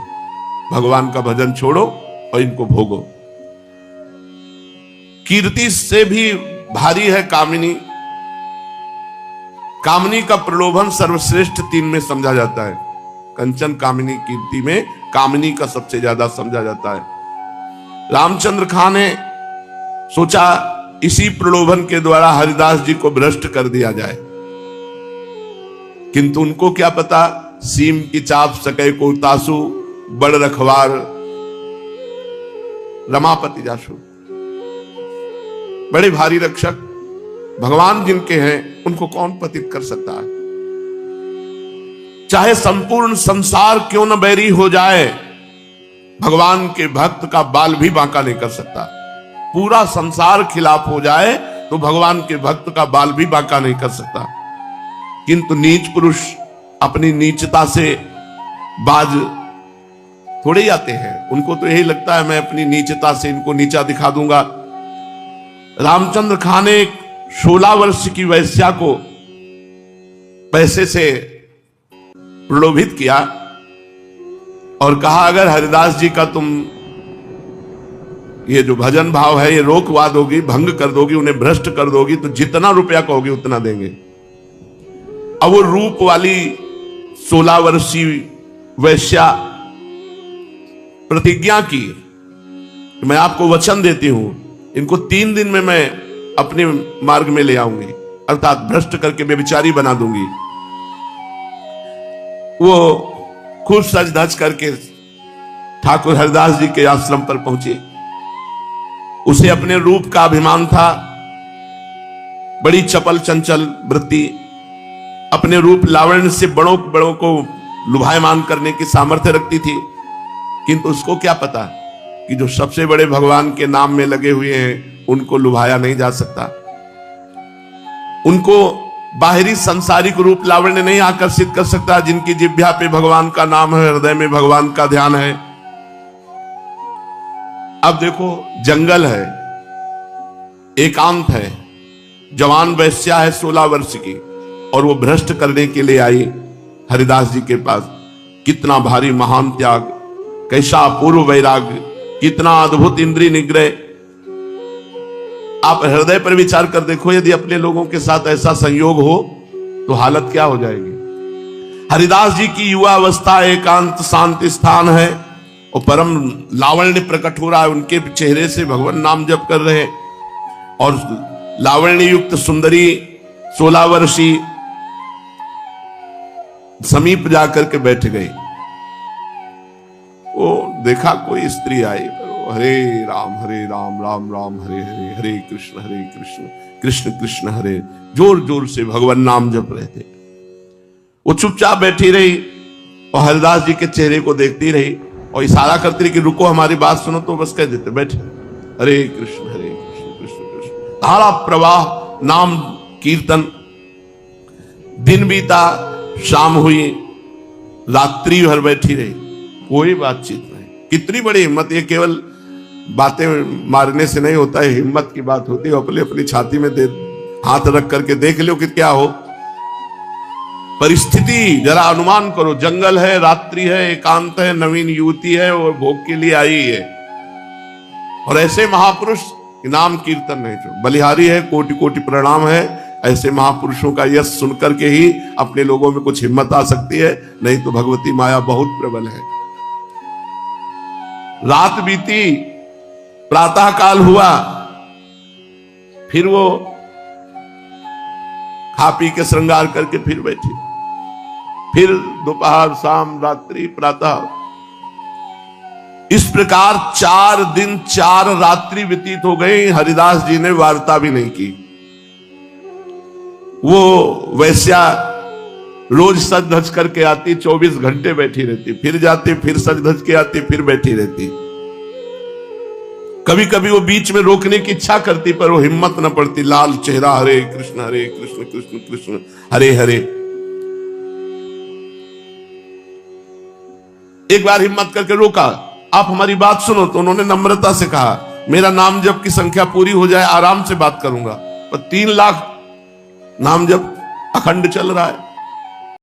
भगवान का भजन छोड़ो और इनको भोगो। कीर्ति से भी भारी है कामिनी। कामिनी का प्रलोभन सर्वश्रेष्ठ 3 में समझा जाता है। कंचन कामिनी कीर्ति में कामिनी का सबसे ज्यादा समझा जाता है। रामचंद्र खां ने सोचा इसी प्रलोभन के द्वारा हरिदास जी को भ्रष्ट कर दिया जाए, किंतु उनको क्या पता, सीम की चाप सके को तासु, बड़ रखवार रमापति जासु। बड़े भारी रक्षक भगवान जिनके हैं उनको कौन पतित कर सकता है? चाहे संपूर्ण संसार क्यों न बैरी हो जाए, भगवान के भक्त का बाल भी बांका नहीं कर सकता। पूरा संसार खिलाफ हो जाए तो भगवान के भक्त का बाल भी बांका नहीं कर सकता। किंतु नीच पुरुष अपनी नीचता से बाज थोड़े जाते हैं। उनको तो यही लगता है मैं अपनी नीचता से इनको नीचा दिखा दूंगा। रामचंद्र खां ने 16 वर्ष की वैश्या को पैसे से प्रलोभित किया और कहा अगर हरिदास जी का तुम ये जो भजन भाव है ये रोकवा दोगी, भंग कर दोगी, उन्हें भ्रष्ट कर दोगी तो जितना रुपया कहोगी उतना देंगे। अब वो रूप वाली 16 वर्षीय वैश्या प्रतिज्ञा की, मैं आपको वचन देती हूं इनको 3 दिन में मैं अपने मार्ग में ले आऊंगी, अर्थात भ्रष्ट करके बेविचारी बना दूंगी। वो खूब सज धज करके ठाकुर हरिदास जी के आश्रम पर पहुंची। उसे अपने रूप का अभिमान था, बड़ी चपल चंचल वृत्ति, अपने रूप लावण्य से बड़ों बड़ों को लुभायमान करने की सामर्थ्य रखती थी। किंतु उसको क्या पता कि जो सबसे बड़े भगवान के नाम में लगे हुए हैं उनको लुभाया नहीं जा सकता। उनको बाहरी सांसारिक रूप लावण्य नहीं आकर्षित कर सकता। जिनकी जिह्वा पे भगवान का नाम है, हृदय में भगवान का ध्यान है। अब देखो जंगल है, एकांत है, जवान वैश्या है 16 वर्ष की और वो भ्रष्ट करने के लिए आई हरिदास जी के पास। कितना भारी महान त्याग, कैसा अपूर्व वैराग्य, कितना अद्भुत इंद्रिय निग्रह। आप हृदय पर विचार कर देखो, यदि अपने लोगों के साथ ऐसा संयोग हो तो हालत क्या हो जाएगी। हरिदास जी की युवा अवस्था एकांत शांति स्थान है और परम लावण्य प्रकट हो रहा है। उनके चेहरे से भगवान नाम जप कर रहे हैं और लावण्य युक्त सुंदरी 16 वर्षीय समीप जाकर के बैठ गई। वो देखा कोई स्त्री आई, हरे राम राम राम हरे हरे, हरे कृष्ण कृष्ण कृष्ण हरे, जोर जोर से भगवान नाम जप रहे थे। वो चुपचाप बैठी रही और हरिदास जी के चेहरे को देखती रही और इशारा करती रही कि रुको हमारी बात सुनो, तो बस कह देते बैठे, हरे कृष्ण कृष्ण कृष्ण। धारा प्रवाह नाम कीर्तन। दिन बीता, शाम हुई, रात्रि भर बैठी रही, कोई बातचीत नहीं। कितनी बड़ी हिम्मत! ये केवल बातें मारने से नहीं होता है, हिम्मत की बात होती है। अपने अपनी छाती में हाथ रख करके देख लो कि क्या हो परिस्थिति, जरा अनुमान करो। जंगल है, रात्रि है, एकांत है, नवीन युवती है और भोग के लिए आई है। और ऐसे महापुरुष नाम कीर्तन नहीं छोड़, बलिहारी है, कोटि कोटि प्रणाम है। ऐसे महापुरुषों का यश सुनकर के ही अपने लोगों में कुछ हिम्मत आ सकती है, नहीं तो भगवती माया बहुत प्रबल है। रात बीती, प्रातः काल हुआ, फिर वो खा पी के श्रृंगार करके फिर बैठी। फिर दोपहर, शाम, रात्रि, प्रातः, इस प्रकार 4 दिन 4 रात्रि व्यतीत हो गई। हरिदास जी ने वार्ता भी नहीं की। वो वैश्या रोज सज धज करके आती, 24 घंटे बैठी रहती, फिर जाती, फिर सज धज के आती, फिर बैठी रहती। कभी कभी वो बीच में रोकने की इच्छा करती पर वो हिम्मत न पड़ती। लाल चेहरा, हरे कृष्ण कृष्ण कृष्ण हरे हरे। एक बार हिम्मत करके रोका, आप हमारी बात सुनो। तो उन्होंने नम्रता से कहा मेरा नाम जप की संख्या पूरी हो जाए आराम से बात करूंगा, पर 3 लाख नाम जप अखंड चल रहा है।